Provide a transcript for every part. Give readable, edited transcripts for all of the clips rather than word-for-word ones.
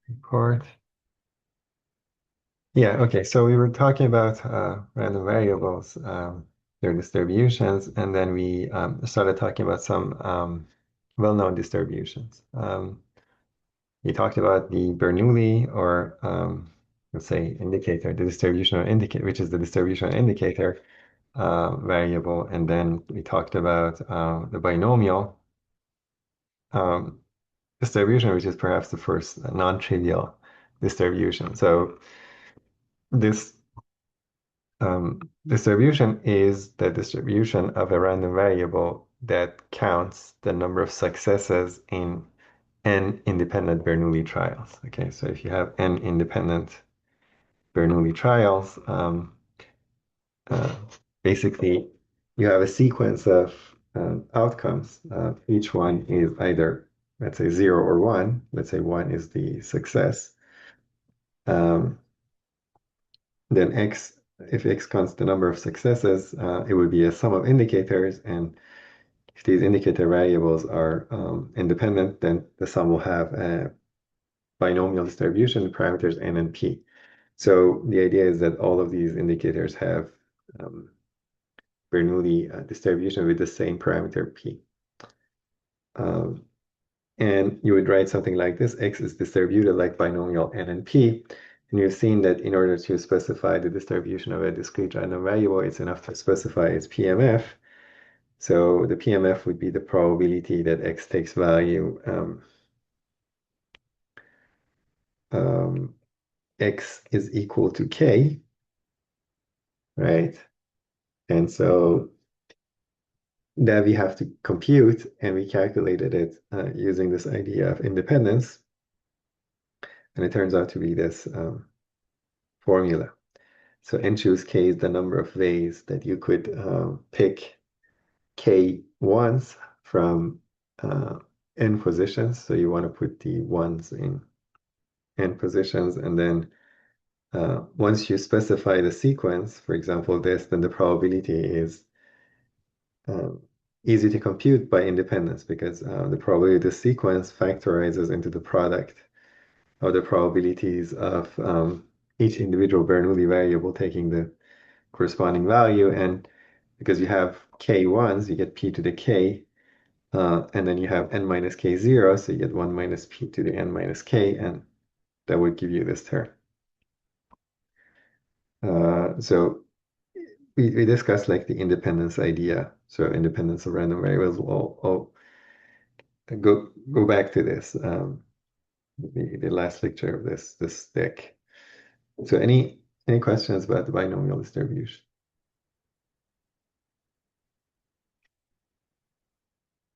Report. Yeah, okay. So we were talking about random variables, their distributions, and then we started talking about some well-known distributions. We talked about the Bernoulli, or let's say indicator, the distributional indicator, which is the distributional indicator variable, and then we talked about the binomial um, distribution, which is perhaps the first non-trivial distribution. So this distribution is the distribution of a random variable that counts the number of successes in n independent Bernoulli trials. Okay, so if you have n independent Bernoulli trials, uh, basically you have a sequence of outcomes. Each one is either, let's say, 0 or 1. Let's say 1 is the success. Um, then x, if x counts the number of successes, it would be a sum of indicators. And if these indicator variables are independent, then the sum will have a binomial distribution, parameters n and p. So the idea is that all of these indicators have Bernoulli distribution with the same parameter p. Um, and you would write something like this: x is distributed like binomial n and p. And you've seen that in order to specify the distribution of a discrete random variable, it's enough to specify its PMF. So the PMF would be the probability that x takes value x is equal to k, right? And so that we have to compute, and we calculated it using this idea of independence. And it turns out to be this formula. So n choose k is the number of ways that you could pick k once from n positions. So you want to put the ones in n positions, and then once you specify the sequence, for example, this, then the probability is um, easy to compute by independence, because the probability of the sequence factorizes into the product of the probabilities of each individual Bernoulli variable taking the corresponding value. And because you have k ones, you get p to the k, and then you have n minus k 0, so you get 1 minus p to the n minus k, and that would give you this term. So we discussed like the independence idea. So independence of random variables. I'll go back to this, the last lecture of this deck. So any questions about the binomial distribution?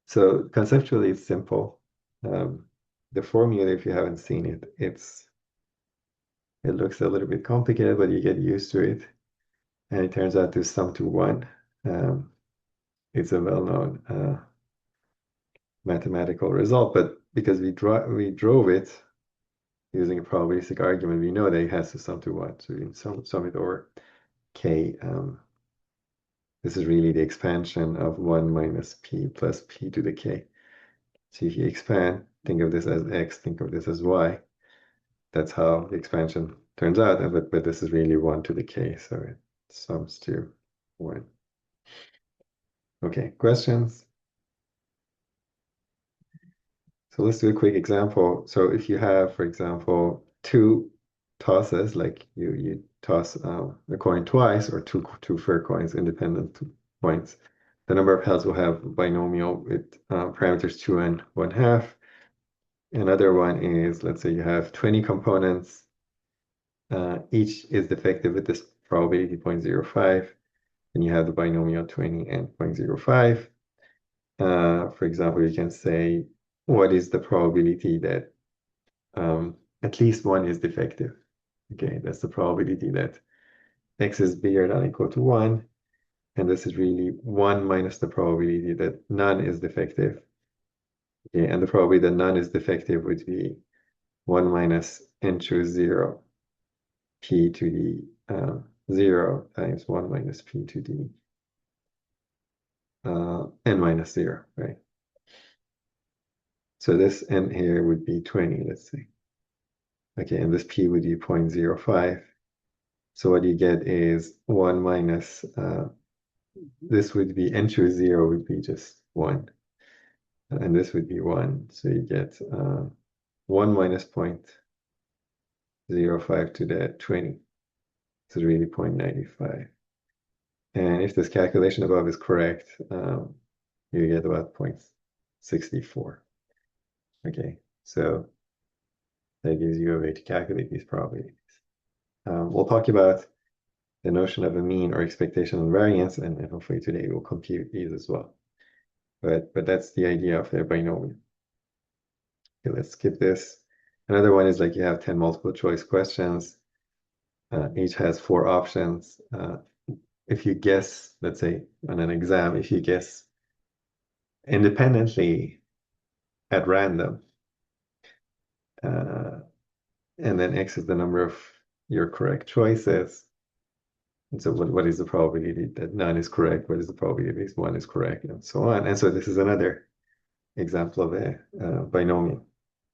So conceptually, it's simple. The formula, if you haven't seen it, it looks a little bit complicated, but you get used to it, and it turns out to sum to 1. It's a well-known mathematical result, but because we drove it using a probabilistic argument, we know that it has to sum to 1. So we can sum it over k. This is really the expansion of 1 minus p plus p to the k. So if you expand, think of this as x, think of this as y. That's how the expansion turns out, but this is really 1 to the k, so it sums to 1. Okay, questions? So let's do a quick example. So if you have, for example, two tosses, like you toss a coin twice, or two fair coins, independent points, the number of heads will have binomial with parameters 2 and 1/2. Another one is, let's say you have 20 components. Each is defective with this probability 0.05. And you have the binomial 20 and 0.05. For example, you can say, what is the probability that at least one is defective? Okay, that's the probability that x is bigger than or equal to 1. And this is really 1 minus the probability that none is defective. Okay, and the probability that none is defective would be 1 minus n choose 0, p to the 0 times 1 minus p to the n minus 0, right? So this n here would be 20, let's say. Okay, and this p would be 0.05. So what you get is 1 minus, this would be, n choose 0 would be just 1. And this would be 1. So you get 1 minus 0.05 to the 20. So really 0.95. And if this calculation above is correct, you get about 0.64. Okay, so that gives you a way to calculate these probabilities. We'll talk about the notion of a mean or expectation variance, and hopefully today we'll compute these as well. But that's the idea of a binomial. Okay, let's skip this. Another one is like you have 10 multiple choice questions. Each has 4 options. If you guess, let's say on an exam, if you guess independently at random, and then X is the number of your correct choices. And so what is the probability that none is correct? What is the probability that 1 is correct? And so on. And so this is another example of a binomial.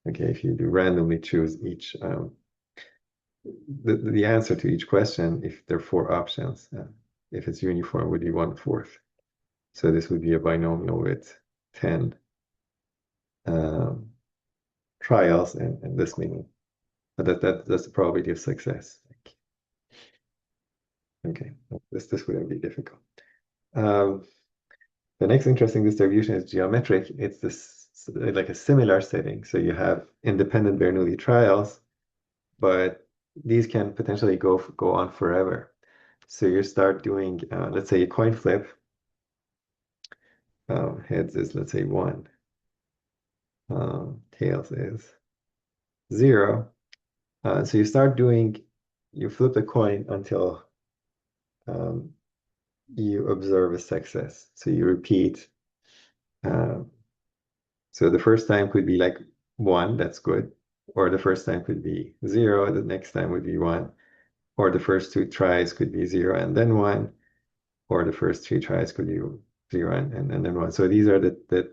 Okay, if you do randomly choose each, the answer to each question, if there are 4 options, if it's uniform, would be 1/4. So this would be a binomial with 10 trials and this many. But that's the probability of success. Okay, this wouldn't be difficult. The next interesting distribution is geometric. It's this like a similar setting. So you have independent Bernoulli trials, but these can potentially go on forever. So you start doing, let's say, a coin flip. Heads is, let's say, 1. Tails is 0. So you start doing, you flip the coin until you observe a success. So you repeat. So the first time could be like 1, that's good. Or the first time could be 0, the next time would be 1. Or the first 2 tries could be 0 and then 1. Or the first 3 tries could be 0 and then 1. So these are the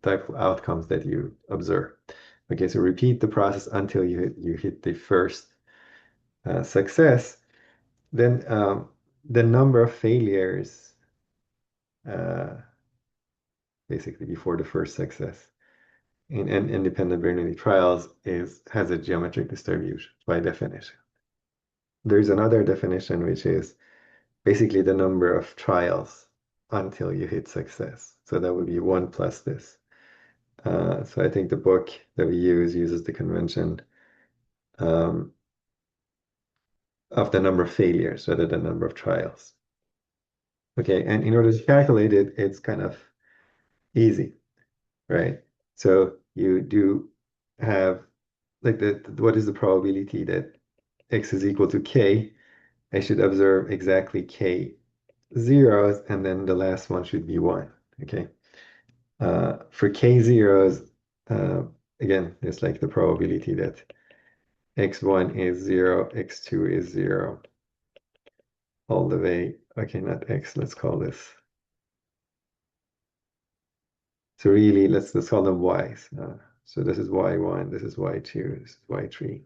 type of outcomes that you observe. Okay, so repeat the process until you hit the first success. Then the number of failures basically before the first success in independent Bernoulli trials has a geometric distribution by definition. There's another definition which is basically the number of trials until you hit success. So that would be 1 plus this. So I think the book that we uses the convention of the number of failures rather than number of trials. Okay, and in order to calculate it, it's kind of easy, right? So you do have like what is the probability that X is equal to K? I should observe exactly K zeros, and then the last one should be 1. Okay. For K zeros, again, it's like the probability that X1 is 0, X2 is 0, all the way. Okay, not X, let's call this. So really, let's call them Y's. So this is Y1, this is Y2, this is Y3.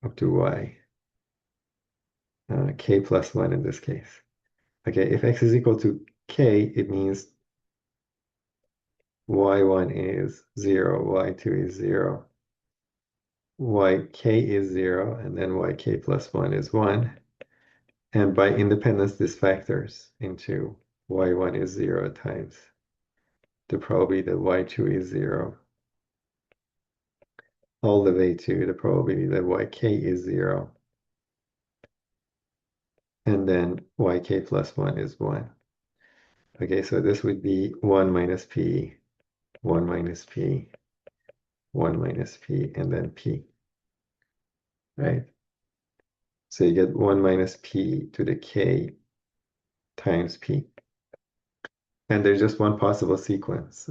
Up to Y. K plus 1 in this case. Okay, if X is equal to K, it means Y1 is 0, Y2 is 0, YK is 0, and then YK plus 1 is 1. And by independence, this factors into Y1 is 0 times the probability that Y2 is 0, all the way to the probability that YK is 0. And then YK plus 1 is 1. Okay, so this would be 1 minus P, 1 minus P, 1 minus P, and then P, right? So you get 1 minus P to the K times P. And there's just one possible sequence.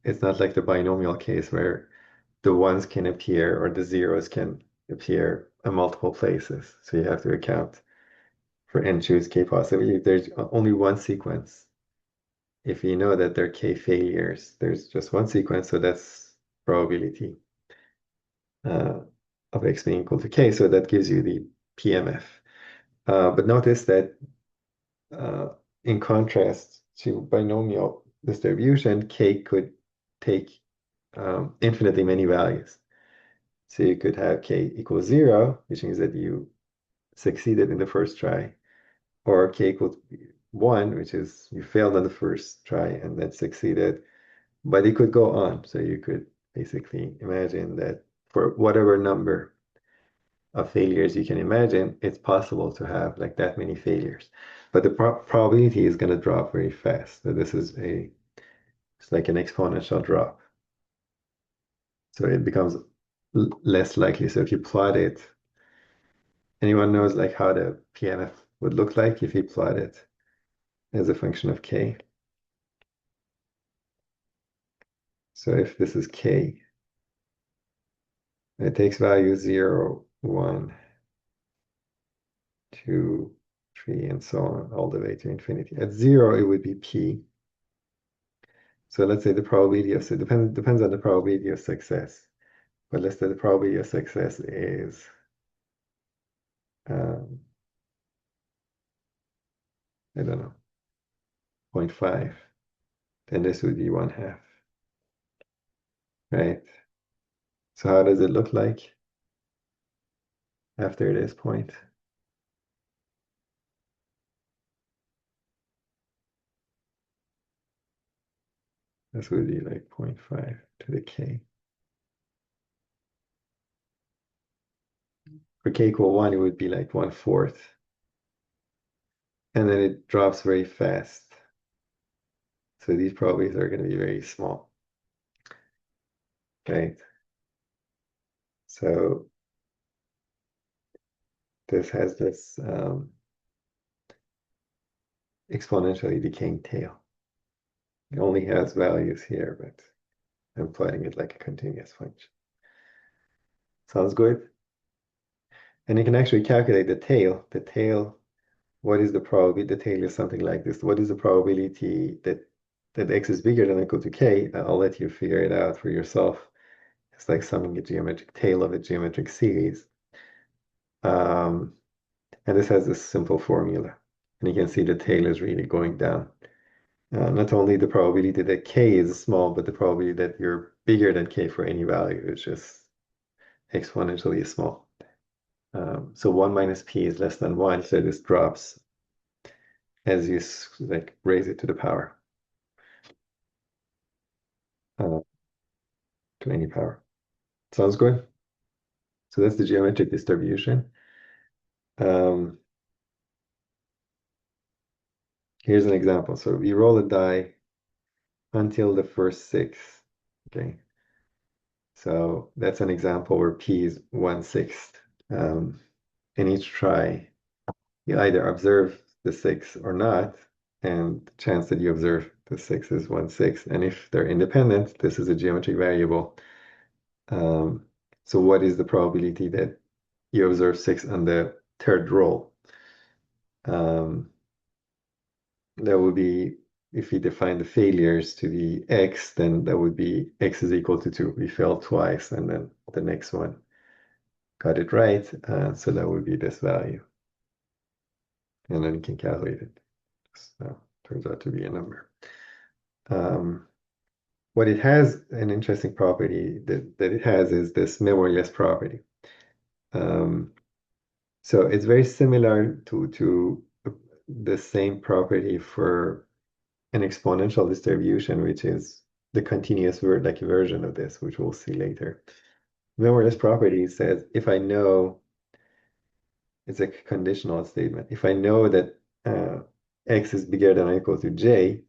It's not like the binomial case where the ones can appear or the zeros can appear in multiple places. So you have to account for n choose K possibility. There's only one sequence. If you know that there are K failures, there's just one sequence, so that's probability. uh, of x being equal to k. So that gives you the PMF. But notice that in contrast to binomial distribution, k could take infinitely many values. So you could have k equals 0, which means that you succeeded in the first try, or k equals 1, which is you failed on the first try and then succeeded. But it could go on. So you could basically imagine that for whatever number of failures you can imagine, it's possible to have like that many failures. But the probability is going to drop very fast. So this is it's like an exponential drop. So it becomes less likely. So if you plot it, anyone knows like how the PMF would look like if you plot it as a function of k. So if this is k, it takes value 0, 1, 2, 3, and so on, all the way to infinity. At 0, it would be p. So let's say the probability of, depends on the probability of success. But let's say the probability of success is um, I don't know, 0.5. Then this would be 1/2, right? So how does it look like after this point? This would be like 0.5 to the k. For k equal 1, it would be like 1/4. And then it drops very fast. So these probabilities are going to be very small, right? So this has this exponentially decaying tail. It only has values here, but I'm plotting it like a continuous function. Sounds good? And you can actually calculate the tail. The tail, what is the probability? The tail is something like this. What is the probability that x is bigger than or equal to k? I'll let you figure it out for yourself. It's like summing a geometric tail of a geometric series. Um, and this has this simple formula. And you can see the tail is really going down. Not only the probability that k is small, but the probability that you're bigger than k for any value is just exponentially small. So 1 minus p is less than 1, so this drops as you like raise it to the power, uh, to any power. Sounds good? So that's the geometric distribution. Um, Here's an example. So we roll a die until the first 6, okay? So that's an example where p is 1/6. In each try, you either observe the 6 or not, and the chance that you observe the 6 is 1/6. And if they're independent, this is a geometric variable. Um, so what is the probability that you observe 6 on the third roll? That would be, if we define the failures to be x, then that would be x is equal to 2. We failed twice, and then the next one got it right. So that would be this value. And then you can calculate it. So turns out to be a number. What it has, an interesting property that it has is this memoryless property. So it's very similar to the same property for an exponential distribution, which is the continuous like version of this, which we'll see later. Memoryless property says if I know, it's a conditional statement. If I know that x is bigger than or equal to j,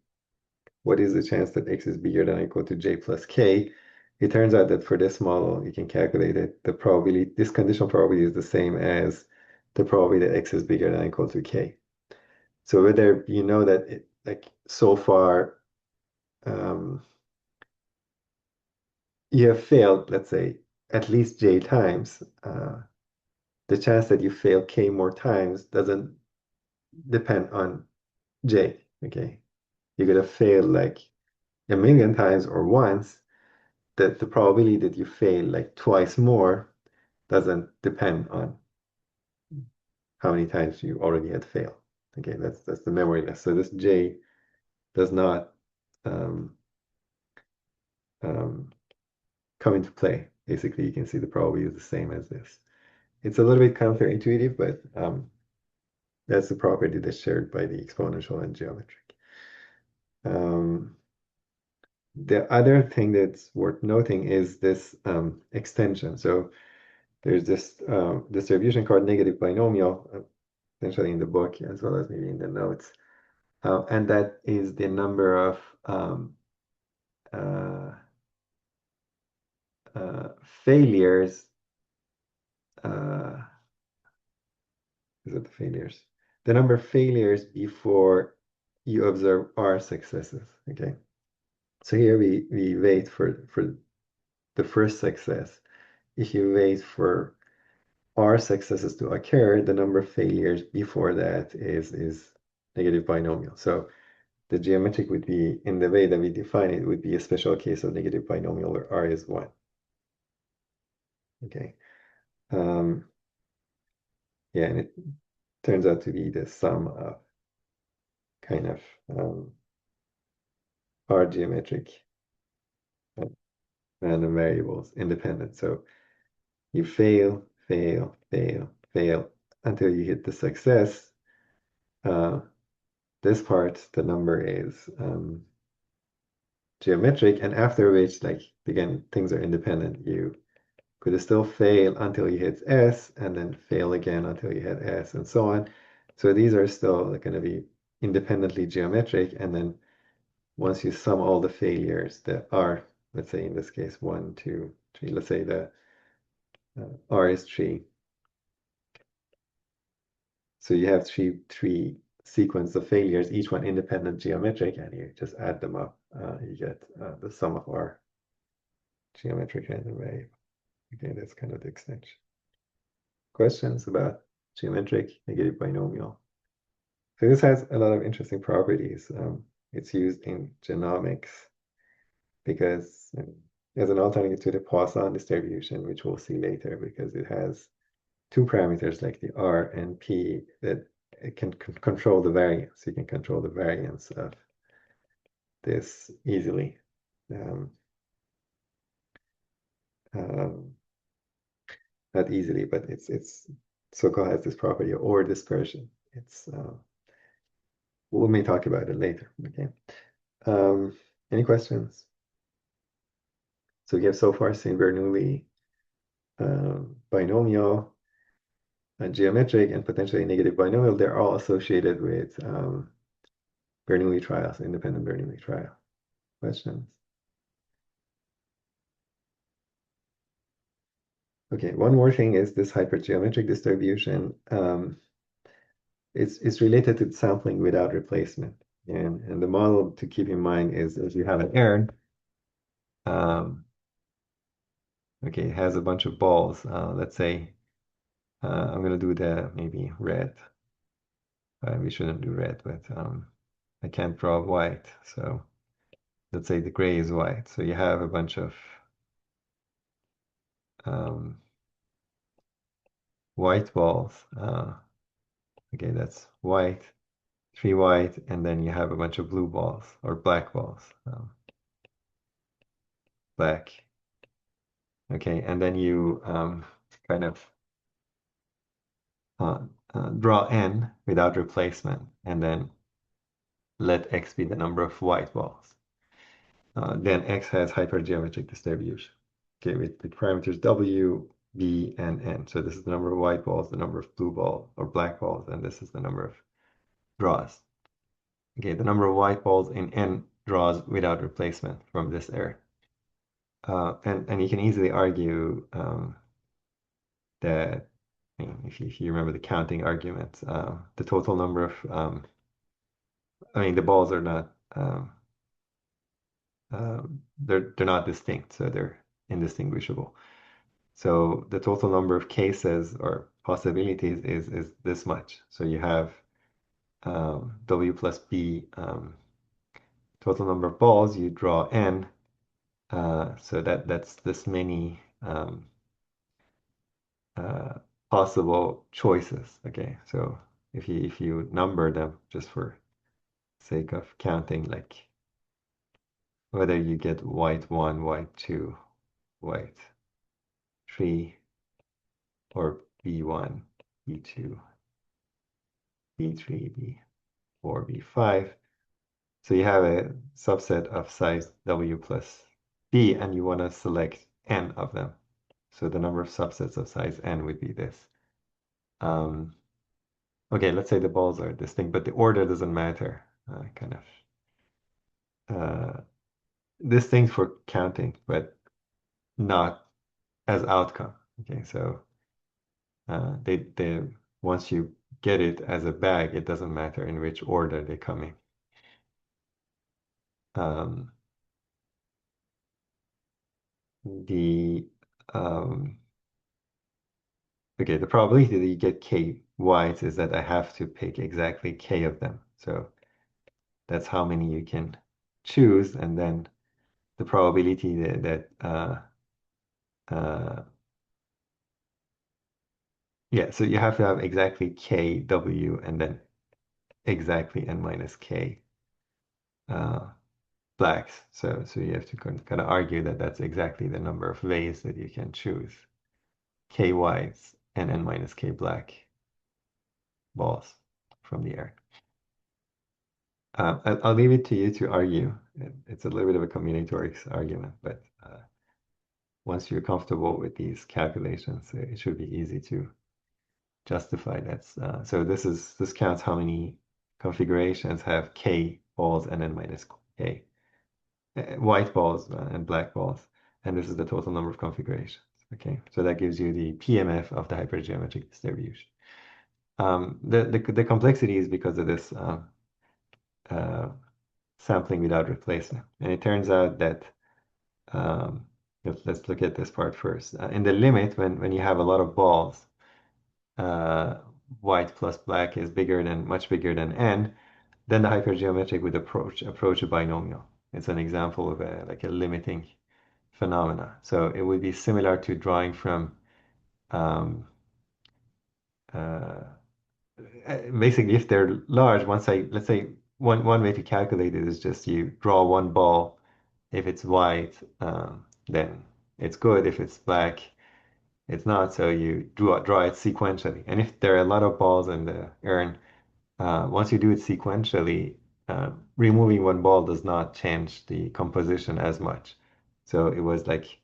what is the chance that x is bigger than or equal to j plus k? It turns out that for this model, you can calculate it. The probability, this conditional probability is the same as the probability that x is bigger than or equal to k. So whether you know that like so far you have failed, let's say, at least j times, the chance that you fail k more times doesn't depend on j, okay? You're gonna fail like a million times or once, that the probability that you fail like twice more doesn't depend on how many times you already had failed. Okay, that's the memory less. So this J does not um, um, come into play. Basically, you can see the probability is the same as this. It's a little bit counterintuitive, but that's the property that's shared by the exponential and geometric. The other thing that's worth noting is this extension. So there's this distribution called negative binomial, essentially in the book as well as maybe in the notes. And that is the number of uh, failures. Uh, is it the failures? The number of failures before you observe R successes. Okay. So here we wait for the first success. If you wait for R successes to occur, the number of failures before that is negative binomial. So the geometric would be, in the way that we define it, would be a special case of negative binomial where R is 1. Okay. Um, yeah, and it turns out to be the sum of kind of R geometric random variables independent. So you fail, fail, fail, fail until you hit the success. This part, the number is geometric, and after which, like, again, things are independent. You could still fail until you hit S, and then fail again until you hit S, and so on. So these are still going to be independently geometric, and then once you sum all the failures that are, let's say in this case, 1, 2, 3, let's say the R is 3. So you have three sequence of failures, each one independent geometric, and you just add them up. You get the sum of R geometric random variable. Okay, that's kind of the extension. Questions about geometric negative binomial? So this has a lot of interesting properties. It's used in genomics because as an alternative to the Poisson distribution, which we'll see later, because it has two parameters like the R and P that it can control the variance. You can control the variance of this easily. Um, um, Not easily, but it's so-called has this property or dispersion. It's we may talk about it later. Okay. Um, any questions? So we have so far seen Bernoulli, binomial, geometric, and potentially negative binomial. They're all associated with Bernoulli trials, independent Bernoulli trial. Questions? Okay, one more thing is this hypergeometric distribution. It's related to sampling without replacement. And the model to keep in mind is if you have an error, okay, it has a bunch of balls. Let's say I'm going to do the maybe red. We shouldn't do red, but I can't draw white. So let's say the gray is white. So you have a bunch of um, white balls. Okay, that's white, 3 white, and then you have a bunch of blue balls or black balls. Black. Okay, and then you kind of draw n without replacement, and then let x be the number of white balls. Then x has hypergeometric distribution. Okay, with the parameters w, b, and n. So this is the number of white balls, the number of blue ball or black balls, and this is the number of draws. Okay, the number of white balls in n draws without replacement from this error. And you can easily argue that, I mean, if you remember the counting argument, the total number of, I mean, the balls are not, they're not distinct, so they're indistinguishable. So the total number of cases or possibilities is this much. So you have W plus B, total number of balls, you draw n, So that's this many possible choices. Okay, so if you number them just for sake of counting, like whether you get white 1, white 2, white 3, or B1, B2, B3, B4, B5. So you have a subset of size W plus B, and you want to select n of them. So the number of subsets of size n would be this. Okay, let's say the balls are distinct, but the order doesn't matter. Kind of distinct for counting, but not as outcome. Okay, so they once you get it as a bag, it doesn't matter in which order they come in. Um, the okay, the probability that you get k whites is that I have to pick exactly k of them. So that's how many you can choose, and then the probability uh, yeah, so you have to have exactly k w and then exactly n minus k uh, blacks. So you have to kind of argue that that's exactly the number of ways that you can choose k whites and n minus k black balls from the air. I'll leave it to you to argue. It's a little bit of a combinatorics argument, but once you're comfortable with these calculations, it should be easy to justify that. So this counts how many configurations have k balls and n minus k, white balls and black balls, and this is the total number of configurations. Okay, so that gives you the PMF of the hypergeometric distribution. The complexity is because of this uh, sampling without replacement, and it turns out that um, let's look at this part first. In the limit, when you have a lot of balls, uh, white plus black is much bigger than n, then the hypergeometric would approach a binomial. It's an example of like a limiting phenomena. So it would be similar to drawing from um, uh, basically if they're large. Let's say one way to calculate it is just you draw one ball. If it's white, then it's good. If it's black, it's not. So you draw it sequentially. And if there are a lot of balls in the urn, once you do it sequentially, removing one ball does not change the composition as much. So it was like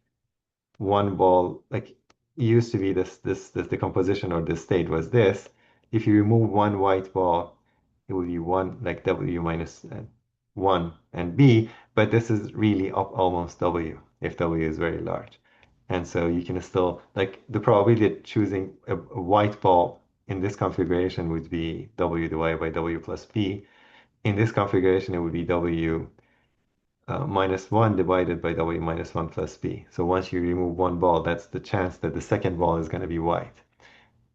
one ball, like it used to be this the composition or the state was this. If you remove one white ball, it would be one like W minus 1 and B, but this is really up almost W if W is very large. And so you can still, like the probability of choosing a white ball in this configuration would be W divided by W plus B. In this configuration, it would be W minus 1 divided by W minus 1 plus B. So once you remove one ball, that's the chance that the second ball is going to be white.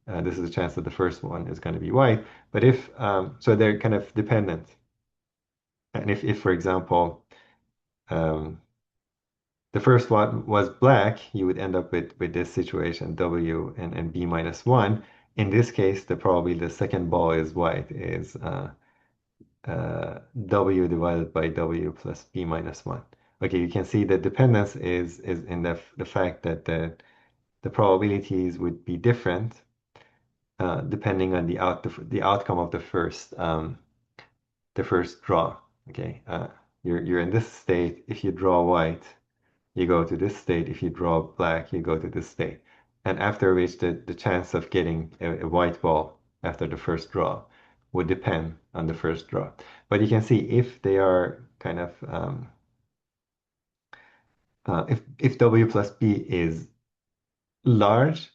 This is a chance that the first one is going to be white. But so they're kind of dependent. And if for example, um, the first one was black, you would end up with this situation, W and B minus 1. In this case, the probability the second ball is white is W divided by W plus B minus 1. Okay, you can see the dependence is in the fact that the probabilities would be different depending on the outcome of the first draw. Okay, you're in this state. If you draw white, you go to this state. If you draw black, you go to this state. And after which the chance of getting a white ball after the first draw would depend on the first draw. But you can see if they are kind of if W plus B is large,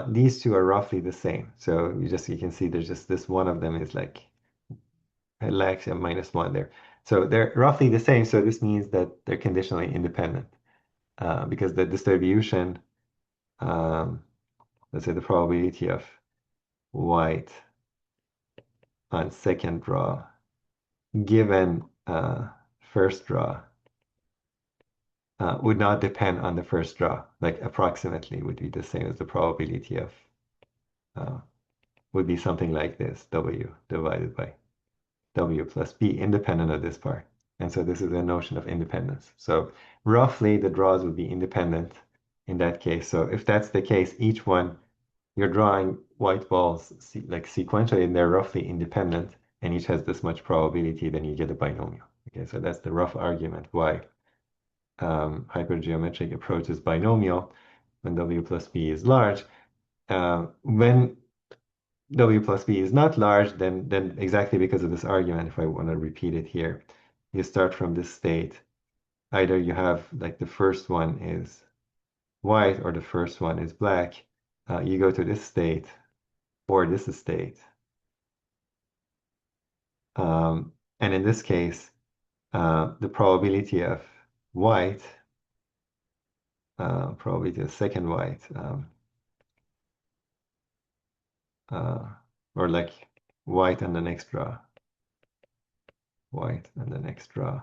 these two are roughly the same. So you can see there's just this one of them is like it lacks a minus one there. So they're roughly the same. So this means that they're conditionally independent because the distribution, um, let's say the probability of white on second draw given first draw would not depend on the first draw, like approximately would be the same as the probability of, uh, would be something like this, W divided by W plus B, independent of this part. And so this is a notion of independence. So roughly the draws would be independent in that case. So if that's the case, each one, you're drawing white balls like sequentially and they're roughly independent and each has this much probability, then you get a binomial. Okay, so that's the rough argument why hypergeometric approach is binomial when W plus B is large. When W plus B is not large, then exactly because of this argument, if I want to repeat it here, you start from this state. Either you have like the first one is white or the first one is black. You go to this state or this state. And in this case, the probability of white, probability of second white, uh, or like white on the next draw, white on the next draw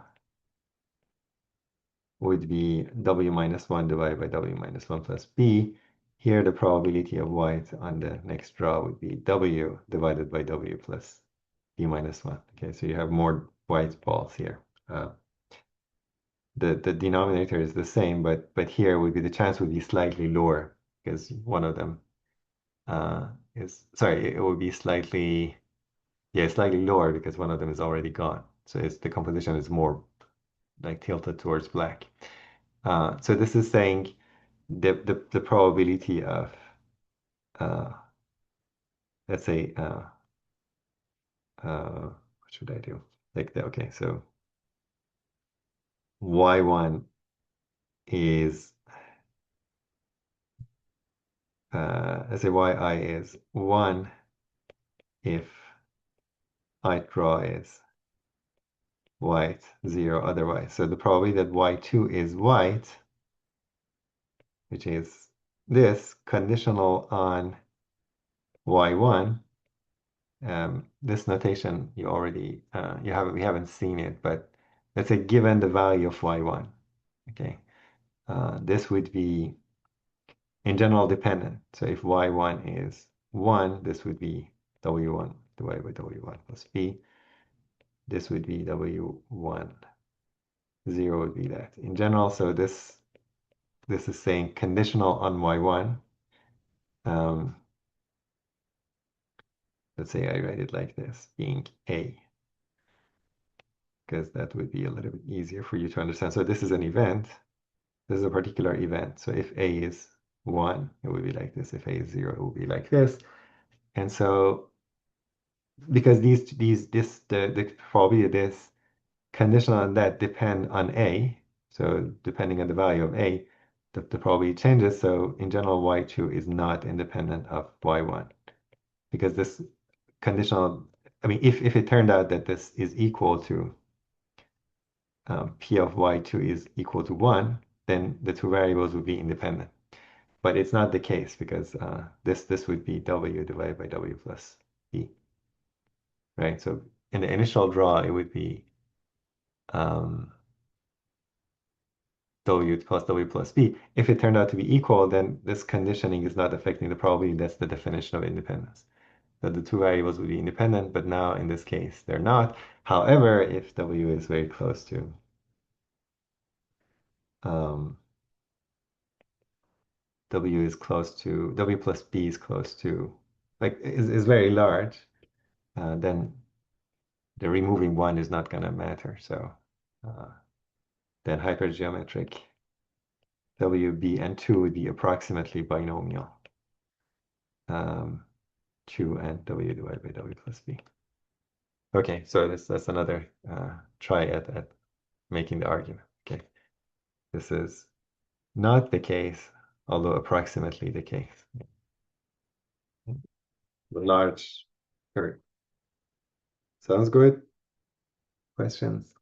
would be W minus 1 divided by W minus 1 plus B. Here, the probability of white on the next draw would be W divided by W plus B minus 1. Okay, so you have more white balls here. The denominator is the same, but here would be the chance would be slightly lower because one of them is, sorry, it would be slightly, yeah, slightly lower because one of them is already gone. So it's the composition is more like tilted towards black. So this is saying the probability of, uh, let's say, what should I do? Like the, okay, so y1 is, let's say yi is 1 if I draw is white, 0 otherwise. So the probability that y2 is white, which is this, conditional on y1. This notation you already we haven't seen it, but let's say given the value of y1, okay, this would be in general dependent. So if y1 is 1, this would be w1 divided by w1 plus b. This would be w1, 0 would be that in general. So this is saying conditional on y1. Let's say I write it like this, being a, because that would be a little bit easier for you to understand. So this is an event. This is a particular event. So if a is 1, it would be like this. If a is 0, it would be like this. And so because the probability of this conditional on that depend on a, so depending on the value of a, the probability changes. So in general, y2 is not independent of y1 because this conditional, I mean, if it turned out that this is equal to p of y2 is equal to 1, then the two variables would be independent. But it's not the case because this would be w divided by w plus b, right? So in the initial draw, it would be w plus w plus b. If it turned out to be equal, then this conditioning is not affecting the probability. That's the definition of independence. So the two variables would be independent, but now in this case, they're not. However, if w is very close to um, w plus b is close to, like, is very large, then the removing one is not going to matter. So then hypergeometric WB and 2 would be approximately binomial. 2 and W divided by W plus B. Okay, so that's another try at making the argument. Okay, this is not the case, although approximately the case. The large curve. Sounds good? Questions?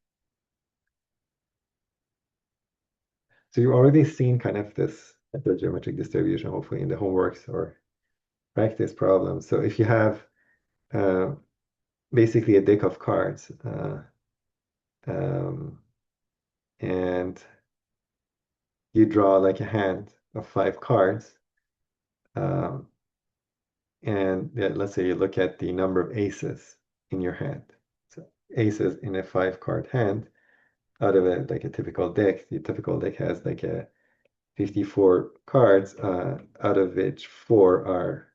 So you've already seen kind of this geometric distribution, hopefully in the homeworks or practice problems. So if you have uh, basically a deck of cards, um, and you draw like a hand of 5 cards, um, and let's say you look at the number of aces in your hand. So aces in a 5-card hand, out of like a typical deck, the typical deck has like a 54 cards, out of which 4 are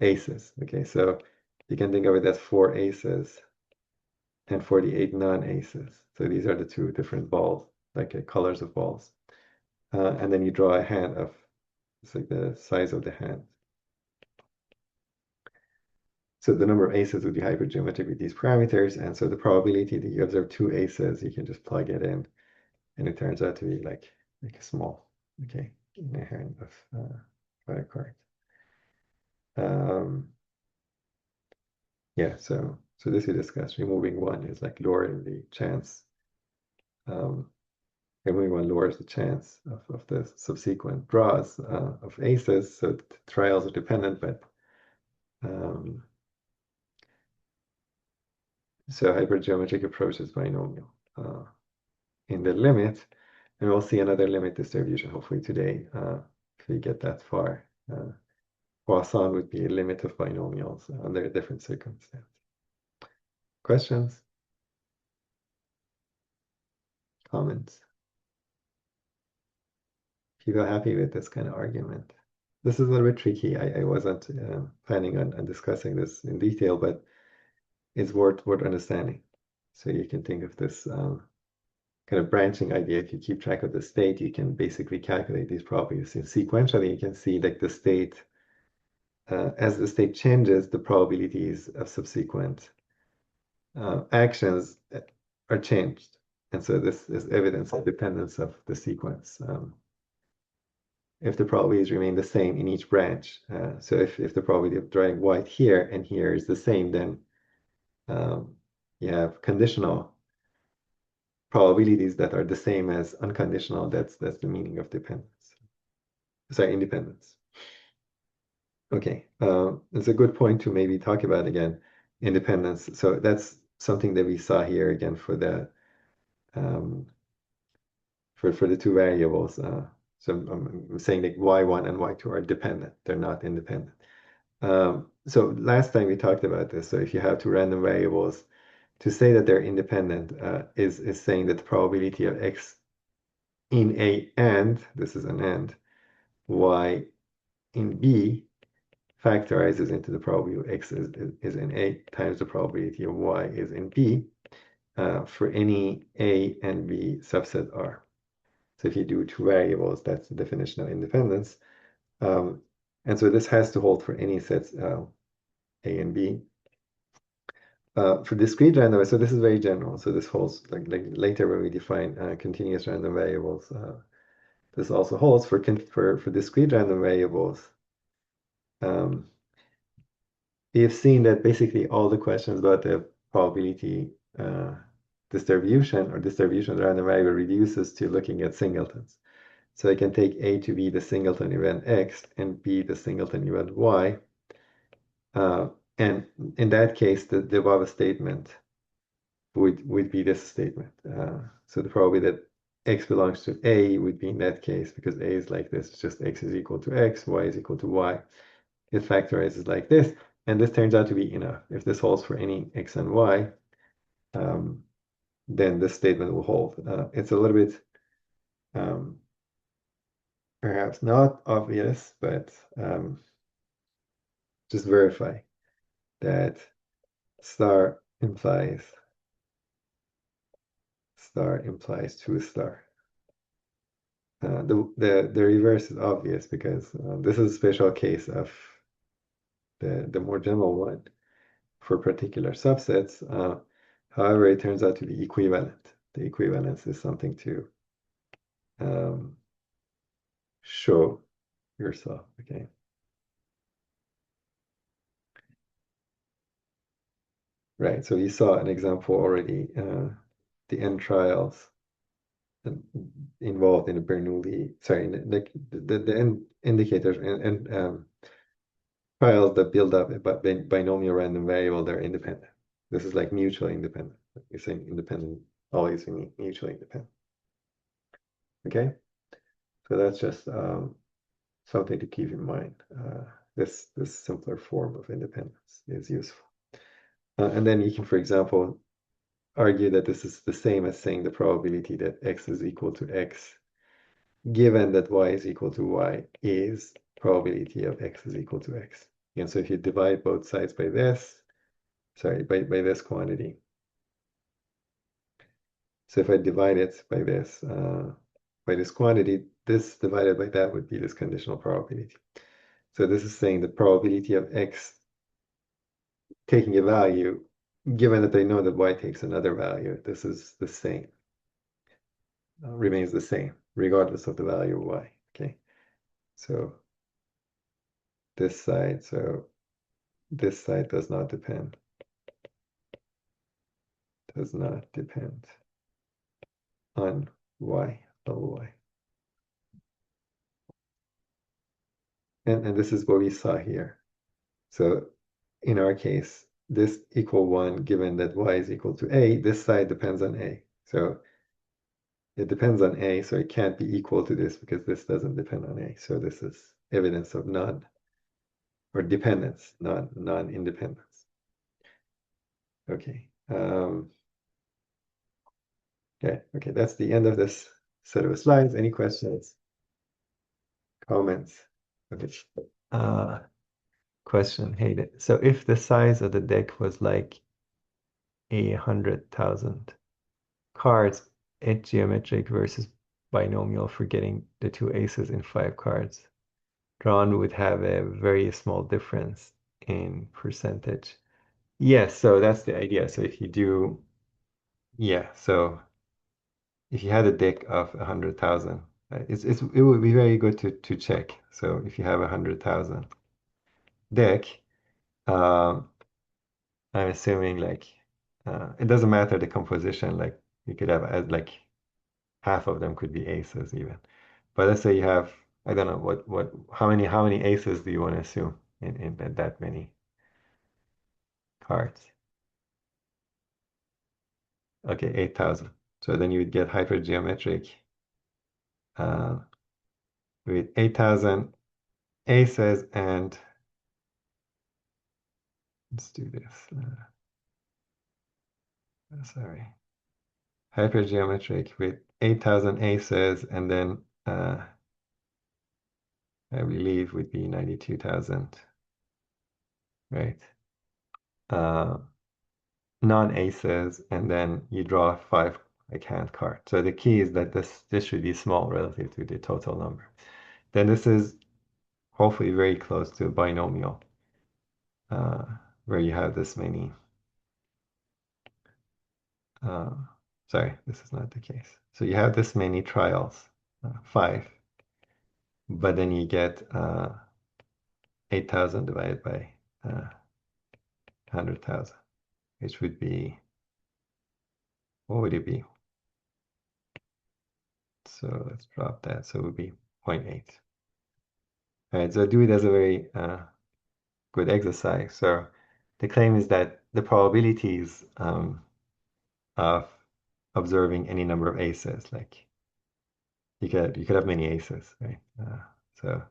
aces. Okay, so you can think of it as 4 aces and 48 non-aces. So these are the two different balls, like colors of balls. And then you draw a hand of, it's like the size of the hand. So the number of aces would be hypergeometric with these parameters. And so the probability that you observe 2 aces, you can just plug it in. And it turns out to be like a small, okay, in a hand of 5 cards. Yeah, so this we discussed. Removing one is like lowering the chance. Um, removing one lowers the chance of the subsequent draws of aces. So the trials are dependent, but um, so hypergeometric approach is binomial in the limit. And we'll see another limit distribution hopefully today if we get that far. Poisson would be a limit of binomials under a different circumstance. Questions? Comments? People happy with this kind of argument? This is a little bit tricky. I wasn't planning on discussing this in detail, but it's worth understanding. So you can think of this kind of branching idea. If you keep track of the state, you can basically calculate these properties. And sequentially, you can see like the state, as the state changes, the probabilities of subsequent actions are changed. And so this is evidence of dependence of the sequence. If the probabilities remain the same in each branch, so if the probability of drawing white here and here is the same, then you have conditional probabilities that are the same as unconditional. That's the meaning of dependence. Sorry, independence. Okay, it's a good point to maybe talk about again, independence. So that's something that we saw here again for the um, for the two variables. So I'm saying that y1 and y2 are dependent. They're not independent. So last time we talked about this. So if you have two random variables, to say that they're independent is saying that the probability of x in A and, this is an and, y in B factorizes into the probability of x is in A times the probability of y is in B for any A and B subset R. So if you do two variables, that's the definition of independence. And so this has to hold for any sets A and B. For discrete random, so this is very general. So this holds like later when we define continuous random variables. This also holds for discrete random variables. We have seen that basically all the questions about the probability distribution or distribution of the random variable reduces to looking at singletons. So I can take A to be the singleton event X and B the singleton event Y. And in that case, the above statement would be this statement. So the probability that X belongs to A would be in that case, because A is like this, it's just X is equal to X, Y is equal to Y. It factorizes like this, and this turns out to be enough. If this holds for any X and Y, then this statement will hold. It's a little bit perhaps not obvious, but just verify that star implies 2 star. The reverse is obvious because this is a special case of the more general one for particular subsets. However, it turns out to be equivalent. The equivalence is something to show yourself, okay? Right, so you saw an example already, the end trials involved in the Bernoulli, sorry, the end indicators and trials that build up about binomial random variable, they're independent. This is like mutually independent. You're saying independent, always mutually independent. Okay, So that's just something to keep in mind. This simpler form of independence is useful. And then you can, for example, argue that this is the same as saying the probability that x is equal to x, given that y is equal to y, is probability of x is equal to x. And so if you divide both sides by this, sorry, by this quantity. So if I divide it by this quantity, this divided by that would be this conditional probability. So this is saying the probability of x taking a value, given that they know that y takes another value, this is the same, remains the same, regardless of the value of y, okay? So this side does not depend on y, double y. And this is what we saw here. So in our case, this equal 1, given that y is equal to a, this side depends on a. So it depends on a, so it can't be equal to this because this doesn't depend on a. So this is evidence of or dependence, non-independence. Okay. Okay, that's the end of this set of slides. Any questions, comments? Okay. Question, hey, so if the size of the deck was like 100,000 cards, HGeometric versus binomial for getting the two aces in 5 cards drawn would have a very small difference in percentage. Yes, so that's the idea. So if you do, yeah, so if you had a deck of 100,000, it would be very good to check. So if you have 100,000 deck, um, I'm assuming like it doesn't matter the composition. Like you could have like half of them could be aces even. But let's say you have, I don't know how many aces do you want to assume in that many cards? Okay, 8,000. So then you would get hypergeometric uh, with 8,000 aces, and let's do this. Sorry. Hypergeometric with 8,000 aces, and then I believe would be 92,000, right? Uh, non-aces, and then you draw 5 like hand card. So the key is that this should be small relative to the total number. Then this is hopefully very close to a binomial, uh, where you have this many. Uh, sorry, this is not the case. So you have this many trials, 5, but then you get 8,000 divided by 100,000, which would be, what would it be? So let's drop that. So it would be 0.8. All right, so do it as a very good exercise. So the claim is that the probabilities of observing any number of aces, like you could have many aces, right? So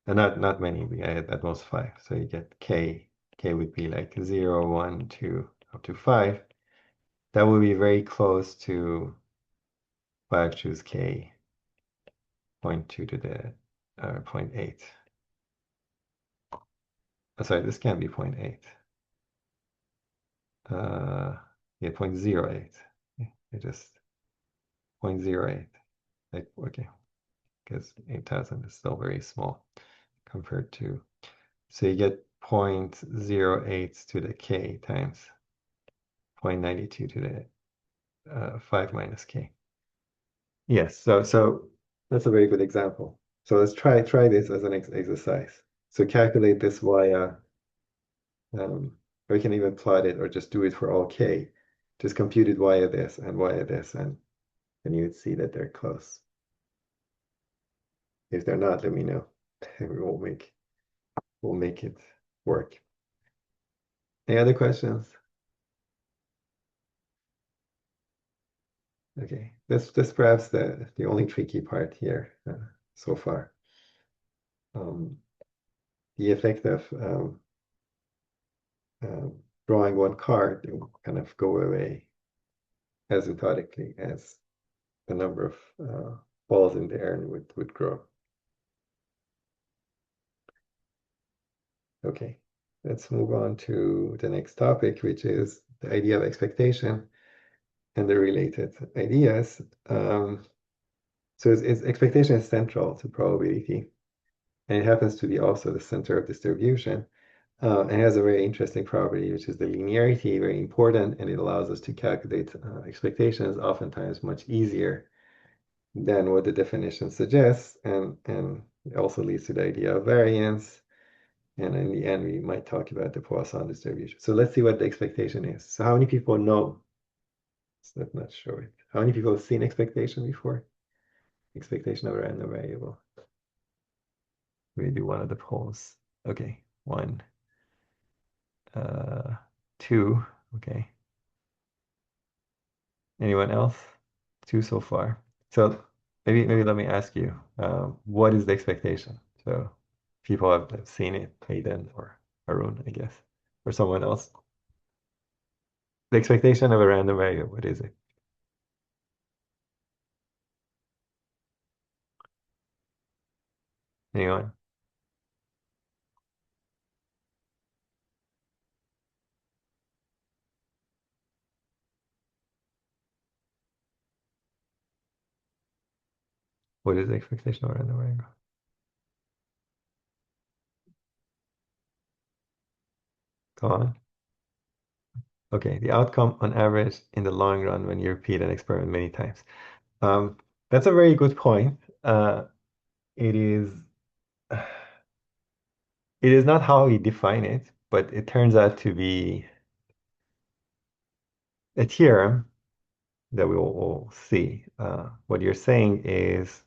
not many, we had at most 5. So you get k. K would be like 0, 1, 2, up to 5. That would be very close to 5 choose k, 0.2 to the 0.8. Oh, sorry, this can't be 0.8. Yeah, 0.08. It just 0.08. Like, okay, because 8,000 is still very small compared to, so you get 0.08 to the k times 0.92 to the 5 minus k. Yes, so that's a very good example. So let's try this as an exercise. So calculate this via, or you can even plot it or just do it for all k. Just compute it via this and via this, and you would see that they're close. If they're not, let me know. We we'll make it work. Any other questions? Okay, this perhaps the only tricky part here. so far. The effect of drawing one card will kind of go away asymptotically as the number of balls in the air would grow. Okay, let's move on to the next topic, which is the idea of expectation and the related ideas. So expectation is central to probability, and it happens to be also the center of distribution. It has a very interesting property, which is the linearity, very important, and it allows us to calculate expectations oftentimes much easier than what the definition suggests, and it also leads to the idea of variance. And in the end, we might talk about the Poisson distribution. So let's see what the expectation is. So how many people know? Let's not show it. How many people have seen expectation before? Expectation of a random variable. We do one of the polls. Okay, one, two. Okay. Anyone else? Two so far. So maybe let me ask you, what is the expectation? So people have seen it, Hayden or Arun, I guess, or someone else. The expectation of a random variable, what is it? Anyone? What is the expectation of a random variable? Go on. Okay, the outcome on average in the long run when you repeat an experiment many times. Um, that's a very good point. It is it is not how we define it, but it turns out to be a theorem that we will see. What you're saying is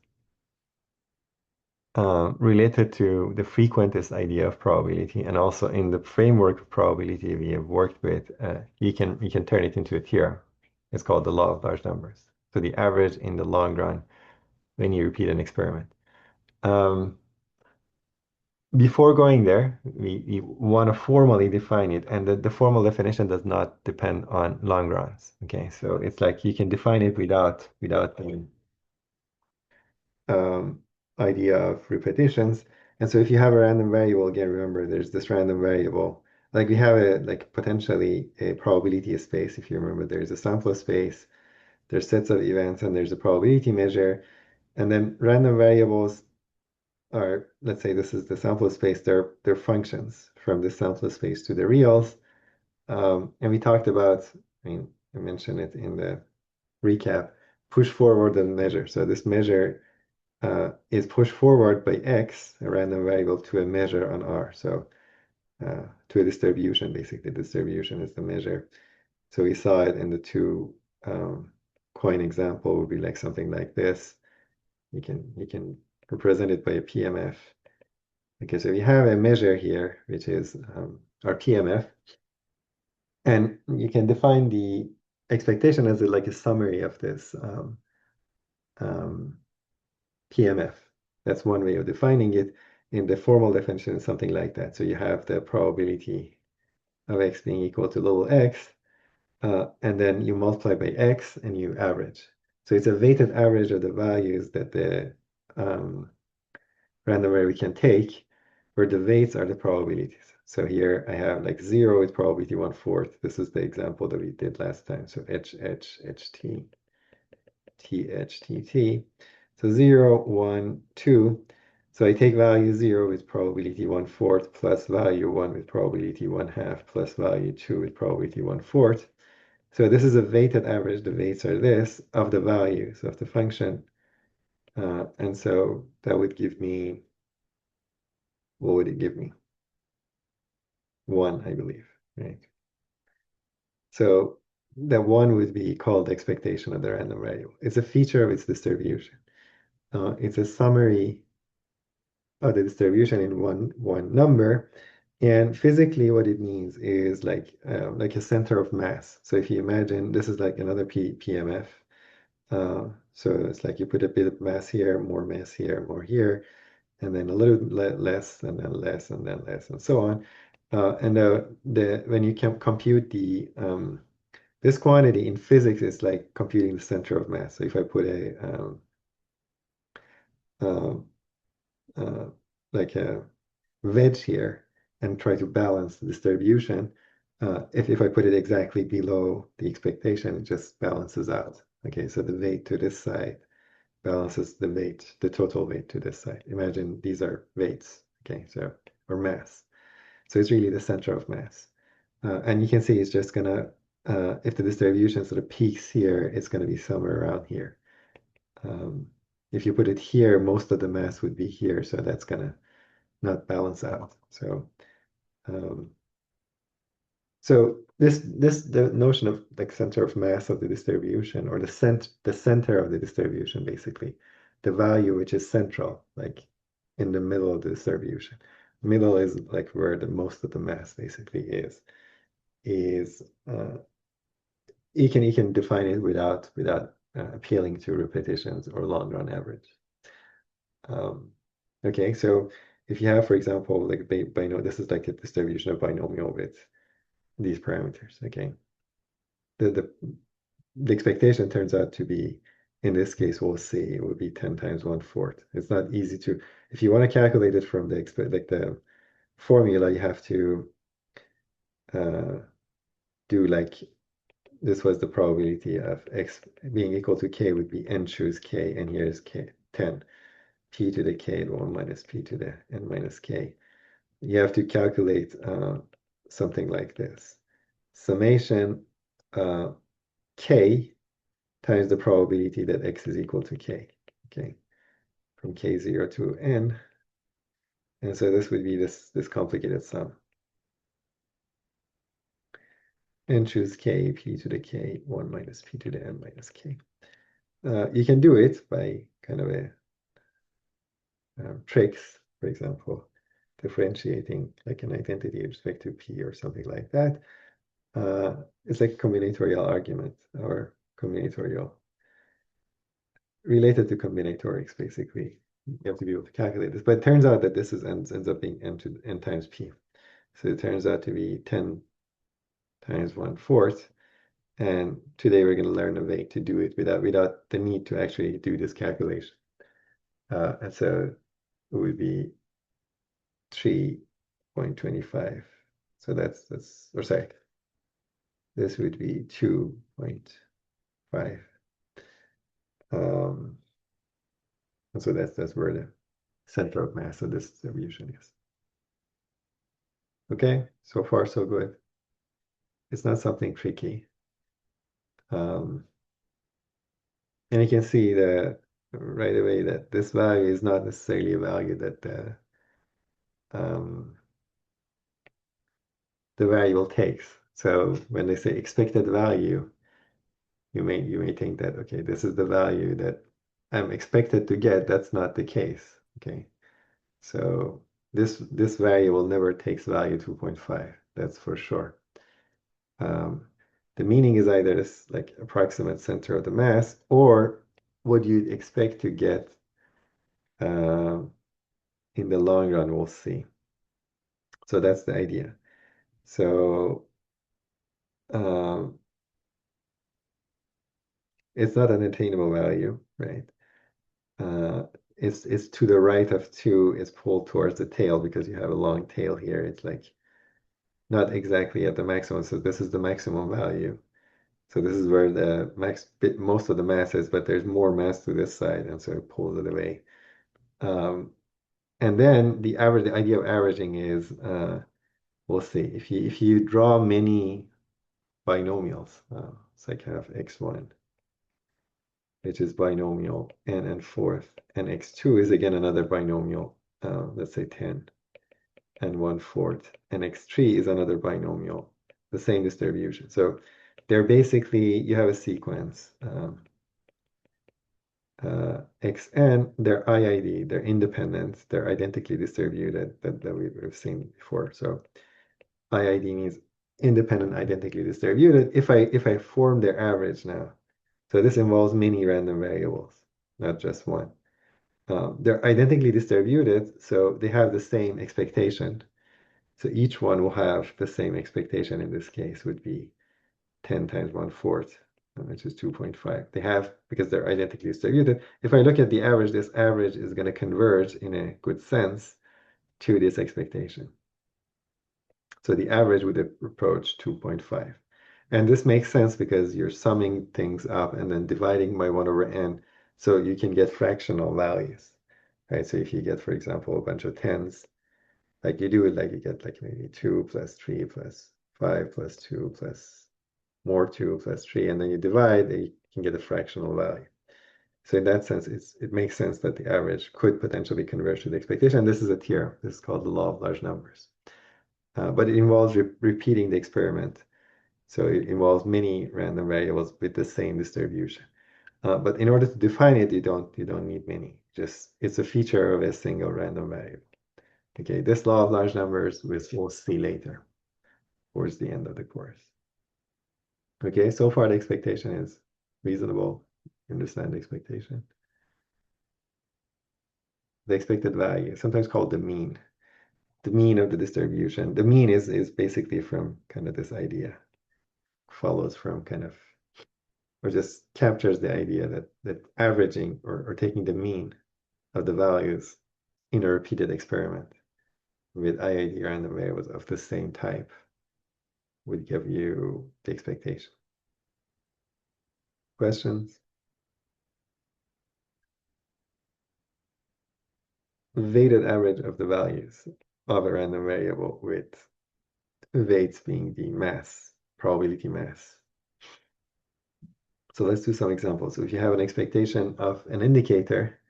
related to the frequentist idea of probability, and also in the framework of probability we have worked with, you can turn it into a theorem. It's called the law of large numbers. So the average in the long run when you repeat an experiment. Um, Before going there, we want to formally define it, and the formal definition does not depend on long runs. Okay, so it's like you can define it without the um, idea of repetitions. And so if you have a random variable, again, remember there's this random variable. Like we have a like potentially a probability space. If you remember, there's a sample space, there's sets of events, and there's a probability measure. And then random variables are, let's say this is the sample space, they're functions from the sample space to the reals. And we talked about, I mean, I mentioned it in the recap, push forward and measure. So this measure is pushed forward by x, a random variable, to a measure on R. So to a distribution, basically. Distribution is the measure. So we saw it in the two coin example would be like something like this. You can represent it by a PMF. Okay, so we have a measure here, which is our PMF, and you can define the expectation as like a summary of this um, PMF. That's one way of defining it. In the formal definition, it's something like that. So you have the probability of x being equal to little x, and then you multiply by x and you average. So it's a weighted average of the values that the random variable can take, where the weights are the probabilities. So here I have like 0 is probability 1/4. This is the example that we did last time. So h, h, h, t, t, h, t, t. So 0, 1, 2. So I take value 0 with probability 1/4 plus value 1 with probability 1/2 plus value 2 with probability 1/4. So this is a weighted average. The weights are this of the values of the function. And so that would give me, what would it give me? 1, I believe, right? So that 1 would be called expectation of the random variable. It's a feature of its distribution. It's a summary of the distribution in one number. And physically, what it means is like a center of mass. So if you imagine this is like another PMF. So it's like you put a bit of mass here, more mass here, more here, and then a little less, and then less, and then less, and so on. And when you can compute this quantity in physics is like computing the center of mass. So if I put um, uh, like a wedge here and try to balance the distribution, if I put it exactly below the expectation, it just balances out. Okay, so the weight to this side balances the weight, the total weight to this side. Imagine these are weights, okay, so, or mass. So it's really the center of mass. And you can see it's just gonna, if the distribution sort of peaks here, it's gonna be somewhere around here. Um, if you put it here, most of the mass would be here, so that's gonna not balance out. Um, so the notion of like center of mass of the distribution, or the center of the distribution, basically, the value which is central, like in the middle of the distribution. Middle is like where the most of the mass basically is you can define it without appealing to repetitions or long run average. Okay, so if you have, for example, like this is like a distribution of binomial with these parameters. Okay, the the expectation turns out to be, in this case, we'll see it would be 10 times 1/4. It's not easy to, if you want to calculate it from the formula, you have to uh, do like, this was the probability of x being equal to k would be n choose k, and here's k 10, p to the k 1 minus p to the n minus k. You have to calculate something like this. Summation k times the probability that x is equal to k, okay, from k0 to n. And so this would be this complicated sum. N choose k, p to the k, 1 minus p to the n minus k. You can do it by kind of a tricks, for example, differentiating like an identity with respect to p or something like that. It's like combinatorial argument or combinatorial related to combinatorics, basically. You have to be able to calculate this, but it turns out that this ends up being n times p. So it turns out to be 10 times 1/4. And today we're going to learn a way to do it without the need to actually do this calculation. And so it would be 3.25. So or sorry, this would be 2.5. And so that's where the center of mass of this distribution is. Okay, so far so good. It's not something tricky. And you can see that right away that this value is not necessarily a value that um, the variable takes. So when they say expected value, you may think that, okay, this is the value that I'm expected to get. That's not the case. Okay, so this variable never takes value 2.5. That's for sure. The meaning is either this like approximate center of the mass, or what you'd expect to get uh, in the long run. We'll see. So that's the idea. So um, it's not an attainable value, right? Uh, it's to the right of 2, it's pulled towards the tail because you have a long tail here. It's like not exactly at the maximum. So this is the maximum value. So this is where the most of the mass is, but there's more mass to this side, and so it pulls it away. And then the idea of averaging is, we'll see, if you draw many binomials, it's like have x1, which is binomial n and fourth, and x2 is again another binomial, let's say 10 and 1/4, and x3 is another binomial, the same distribution. So they're basically, you have a sequence, xn, they're IID, they're independent, they're identically distributed, that we've seen before. So IID means independent, identically distributed. If I form their average now, So this involves many random variables, not just one. They're identically distributed, so they have the same expectation. So each one will have the same expectation. In this case would be 10 times 1/4, which is 2.5. They have, because they're identically distributed. If I look at the average, this average is going to converge in a good sense to this expectation. So the average would approach 2.5. And this makes sense because you're summing things up and then dividing by 1 over n, so you can get fractional values, right? So if you get, for example, a bunch of tens, like you do it, like you get like maybe 2 plus 3 plus 5 plus 2 plus more 2 plus 3, and then you divide, and you can get a fractional value. So in that sense, it makes sense that the average could potentially converge to the expectation. This is a theorem. This is called the law of large numbers. But it involves repeating the experiment. So it involves many random variables with the same distribution. But in order to define it, you don't need many. Just it's a feature of a single random variable. Okay, this law of large numbers we'll see later, towards the end of the course. Okay, so far the expectation is reasonable. You understand the expectation? The expected value, sometimes called the mean. The mean of the distribution. The mean is basically from kind of this idea, follows from kind of, or just captures the idea that averaging or taking the mean of the values in a repeated experiment with IID random variables of the same type would give you the expectation. Questions? Weighted average of the values of a random variable with weights being the mass, probability mass. So let's do some examples. So if you have an expectation of an indicator,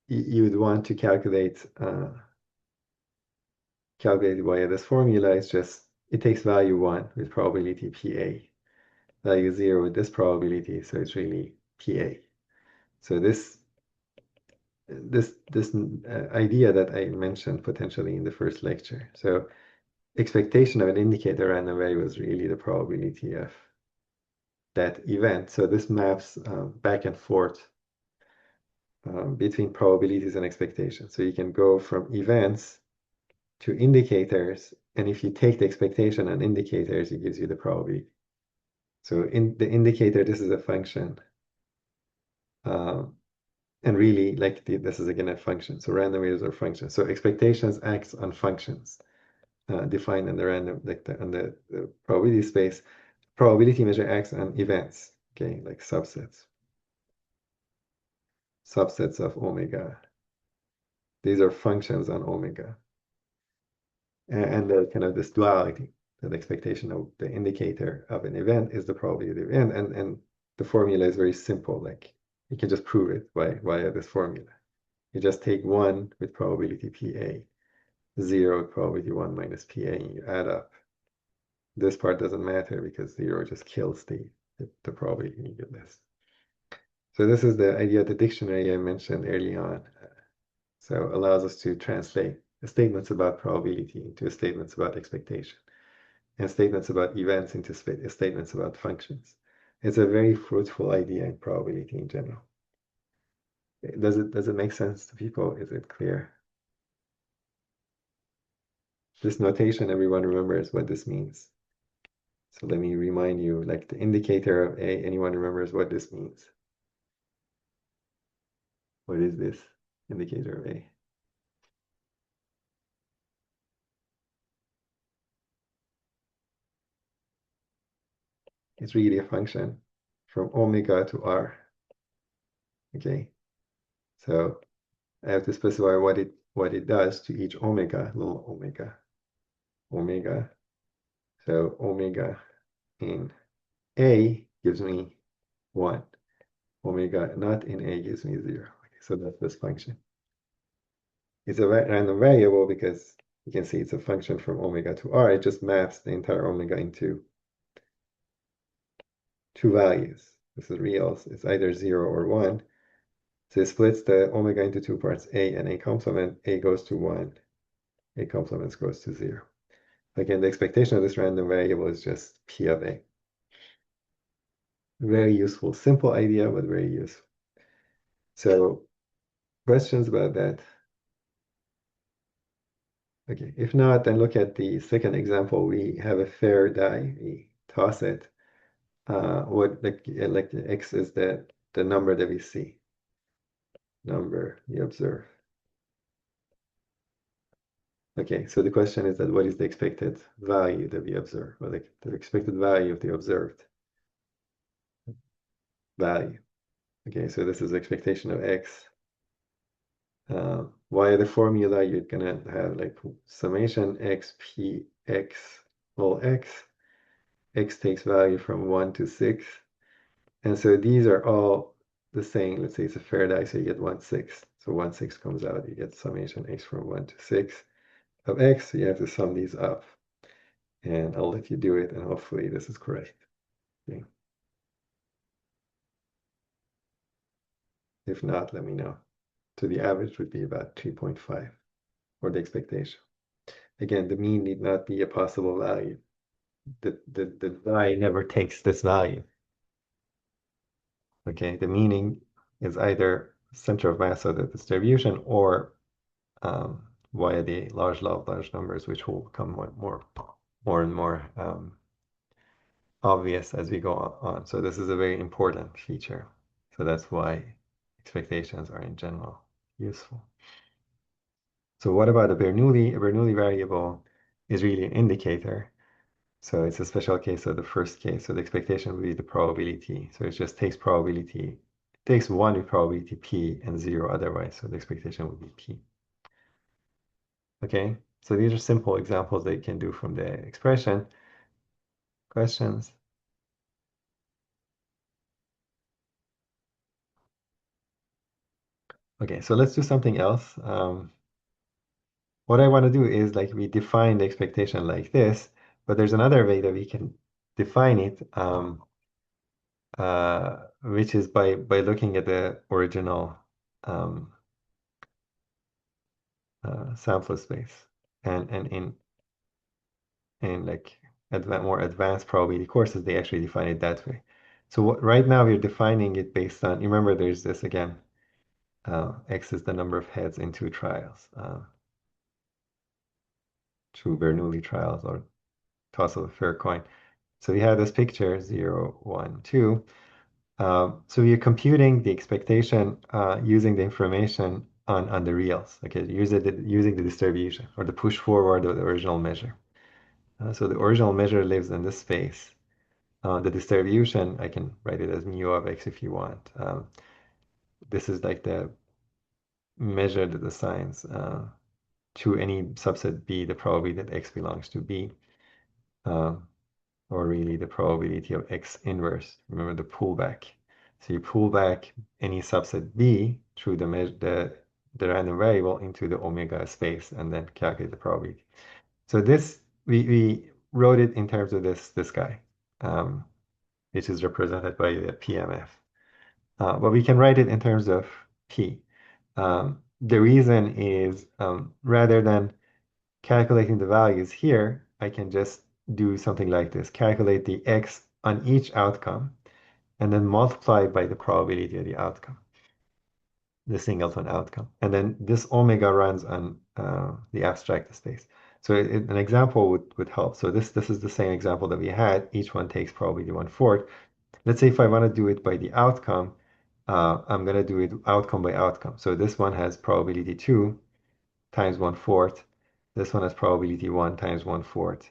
you would want to calculate via this formula. It's just, it takes value 1 with probability PA, value 0 with this probability, so it's really PA. So this idea that I mentioned potentially in the first lecture. So expectation of an indicator random variable is really the probability of that event. So this maps back and forth between probabilities and expectations. So you can go from events to indicators, and if you take the expectation on indicators, it gives you the probability. So in the indicator, this is a function. And really, like this is again a function. So random variables are functions. So expectations acts on functions defined in the random, like the probability space. Probability measure acts on events, okay, like subsets of omega. These are functions on omega. And the kind of this duality, that expectation of the indicator of an event is the probability of the event. And the formula is very simple. Like you can just prove it via this formula. You just take 1 with probability PA, 0 with probability 1 minus PA, and you add up. This part doesn't matter because 0 just kills the probability you get this. So this is the idea of the dictionary I mentioned early on. So allows us to translate the statements about probability into statements about expectation, and statements about events into statements about functions. It's a very fruitful idea in probability in general. Does it make sense to people? Is it clear? This notation, everyone remembers what this means. So let me remind you, like the indicator of A, anyone remembers what this means? What is this indicator of A? It's really a function from omega to R. Okay, so I have to specify what it does to each omega, little omega. So omega in A gives me 1. Omega not in A gives me 0. Okay, so that's this function. It's a random variable because you can see it's a function from omega to R. It just maps the entire omega into 2 values. This is real. So it's either 0 or 1. So it splits the omega into 2 parts, A and A complement. A goes to 1. A complement goes to 0. Again, the expectation of this random variable is just P of A. Very useful. Simple idea, but very useful. So questions about that? Okay, if not, then look at the second example. We have a fair die. We toss it. What like the x is the number that we see, number we observe. Okay, so the question is that what is the expected value that we observe, or like the expected value of the observed value. Okay, so this is expectation of x. Via the formula, you're gonna have like summation x p x all x. X takes value from 1 to 6. And so these are all the same. Let's say it's a fair die, so you get 1/6. So 1/6 comes out, you get summation x from 1 to 6 of x. So you have to sum these up. And I'll let you do it, and hopefully this is correct. Okay. If not, let me know. So the average would be about 3.5, or the expectation. Again, the mean need not be a possible value. The die never takes this value. Okay, the meaning is either center of mass of the distribution or via the large law of large numbers, which will become more and more obvious as we go on. So this is a very important feature. So that's why expectations are in general useful. So what about a Bernoulli? A Bernoulli variable is really an indicator. So it's a special case of the first case. So the expectation would be the probability. So it just takes probability. It takes one with probability P and zero otherwise. So the expectation would be P. Okay, so these are simple examples that you can do from the expression. Questions? Okay, so let's do something else. What I want to do is like we define the expectation like this, but there's another way that we can define it, which is by looking at the original um, sample space and in like more advanced probability courses, they actually define it that way. So right now we're defining it based on, you remember there's this again, X is the number of heads in two trials, two Bernoulli trials or toss of a fair coin. So we have this picture 0, 1, 2. So we are computing the expectation using the information on the reals, okay, using the distribution or the push forward of the original measure. So the original measure lives in this space. The distribution, I can write it as mu of x if you want. This is like the measure that assigns to any subset B the probability that x belongs to B, or really the probability of x inverse. Remember the pullback. So you pull back any subset B through the random variable into the omega space and then calculate the probability. So this we wrote it in terms of this guy, which is represented by the PMF. But we can write it in terms of P. The reason is rather than calculating the values here, I can just do something like this. Calculate the x on each outcome and then multiply by the probability of the outcome, the singleton outcome. And then this omega runs on the abstract space. So an example would help. So this is the same example that we had. Each one takes probability 1/4. Let's say if I want to do it by the outcome, I'm going to do it outcome by outcome. So this one has probability 2 times 1/4. This one has probability 1 times 1/4.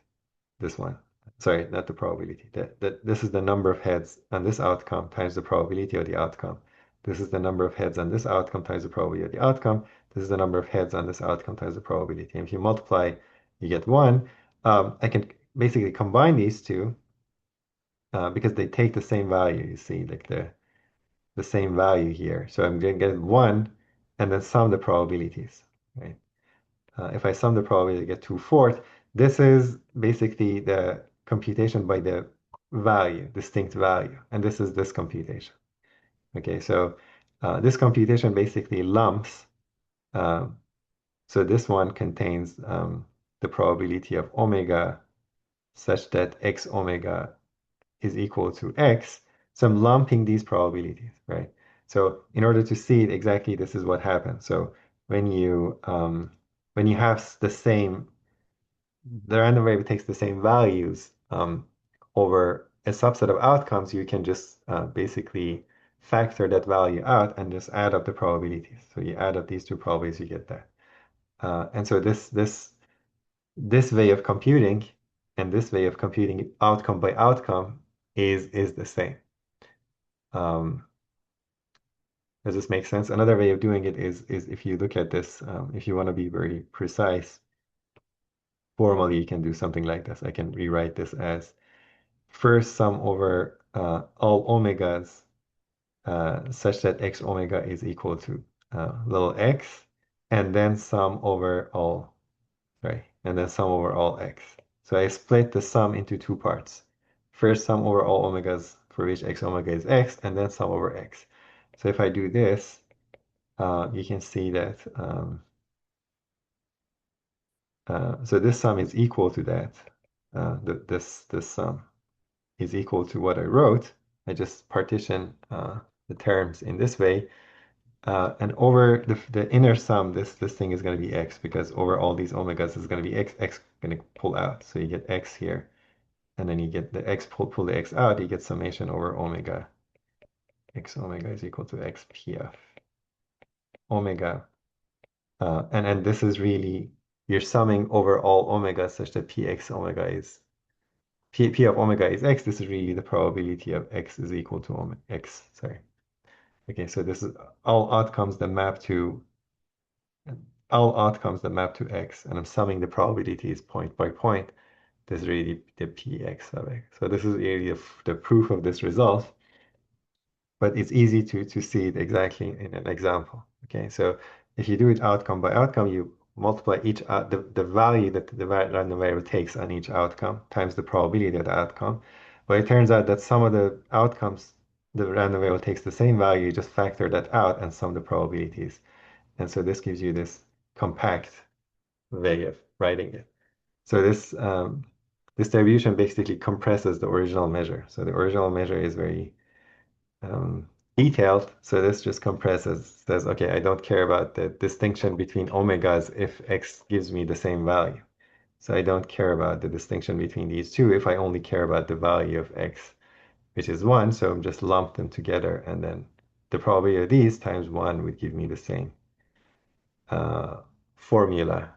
This one, sorry, not the probability. This is the number of heads on this outcome times the probability of the outcome. This is the number of heads on this outcome times the probability of the outcome. This is the number of heads on this outcome times the probability. And if you multiply, you get 1. I can basically combine these two because they take the same value. You see, like the same value here. So I'm going to get 1 and then sum the probabilities, right? If I sum the probability, I get 2/4. This is basically the computation by the value, distinct value. And this is this computation. Okay, so this computation basically lumps. Um, so this one contains the probability of omega such that x omega is equal to x. So I'm lumping these probabilities, right? So in order to see it exactly, this is what happens. So when you have the same, the random variable takes the same values over a subset of outcomes, you can just basically factor that value out and just add up the probabilities. So you add up these two probabilities, you get that. And so this way of computing and this way of computing outcome by outcome is the same. Um, does this make sense? Another way of doing it is if you look at this, if you want to be very precise, formally you can do something like this. I can rewrite this as first sum over all omegas such that x omega is equal to little x, and then sum over all, right? And then sum over all x. So I split the sum into two parts. First sum over all omegas for which x omega is x, and then sum over x. So if I do this, you can see that so this sum is equal to that. This sum is equal to what I wrote. I just partition the terms in this way. And over the inner sum, this thing is going to be x because over all these omegas is going to be x going to pull out. So you get x here, and then you get the x pull the x out, you get summation over omega. X omega is equal to x p of omega. And this is really, you're summing over all omega such that px omega is, p of omega is x. This is really the probability of x is equal to omega, x, sorry. Okay, so this is all outcomes that map to x, and I'm summing the probabilities point by point. This is really the px of x. So this is really the proof of this result, but it's easy to see it exactly in an example. Okay, so if you do it outcome by outcome, you multiply each the value that the random variable takes on each outcome times the probability of the outcome. But it turns out that some of the outcomes, the random variable takes the same value, you just factor that out and sum the probabilities. And so this gives you this compact way of writing it. So this distribution basically compresses the original measure. So the original measure is very detailed. So this just compresses, says, okay, I don't care about the distinction between omegas if x gives me the same value. So I don't care about the distinction between these two if I only care about the value of x, which is 1. So I'm just lump them together, and then the probability of these times 1 would give me the same formula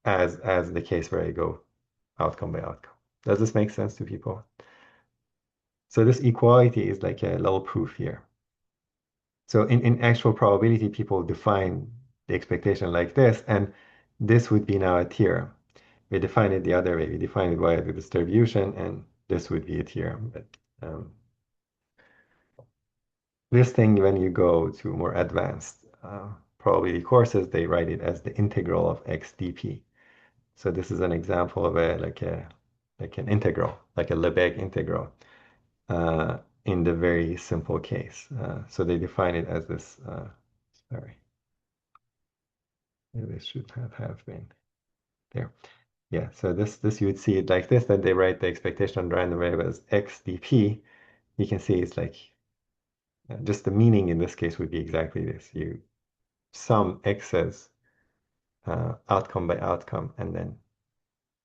as the case where I go outcome by outcome. Does this make sense to people? So this equality is like a little proof here. So in actual probability, people define the expectation like this, and this would be now a theorem. We define it the other way. We define it via the distribution, and this would be a theorem. But this thing, when you go to more advanced probability courses, they write it as the integral of x dp. So this is an example of like an integral, like a Lebesgue integral. In the very simple case. So they define it as this, sorry, maybe this should have been there. Yeah, so this you would see it like this, that they write the expectation on the random variable as x dp. You can see it's like, just the meaning in this case would be exactly this. You sum x's outcome by outcome, and then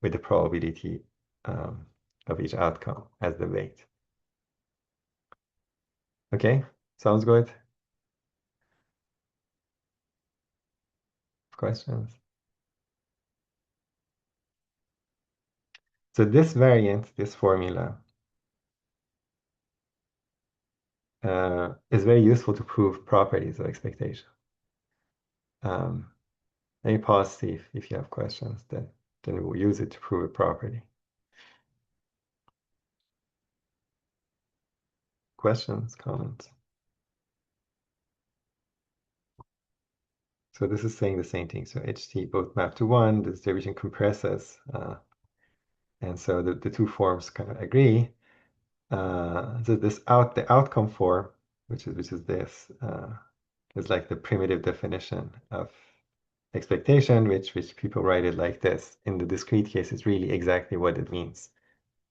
with the probability of each outcome as the weight. Okay, sounds good? Questions? So this variant, this formula, is very useful to prove properties of expectation. Let me pause, see if you have questions, then we'll use it to prove a property. Questions, comments? So this is saying the same thing. So HT both map to 1, the distribution compresses, and so the two forms kind of agree. So the outcome form, which is this, is like the primitive definition of expectation, which people write it like this. In the discrete case, it's really exactly what it means.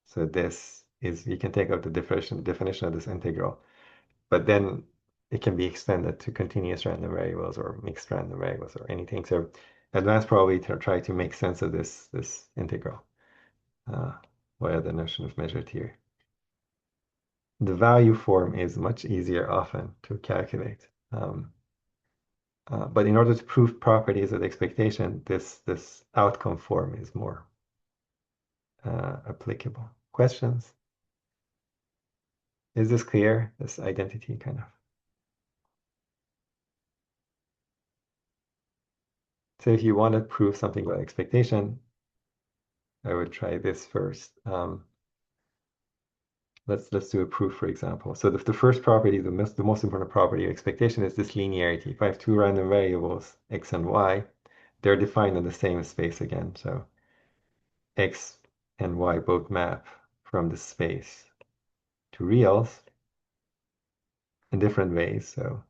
So this is you can take out the definition of this integral, but then it can be extended to continuous random variables or mixed random variables or anything. So advanced probability to try to make sense of this integral via the notion of measured here. The value form is much easier often to calculate. But in order to prove properties of the expectation, this outcome form is more applicable. Questions? Is this clear? This identity kind of. So if you want to prove something about expectation, I would try this first. Let's do a proof, for example. So the first property, the most important property of expectation is this linearity. If I have two random variables, x and y, they're defined in the same space again. So x and y both map from the space to reals in different ways. So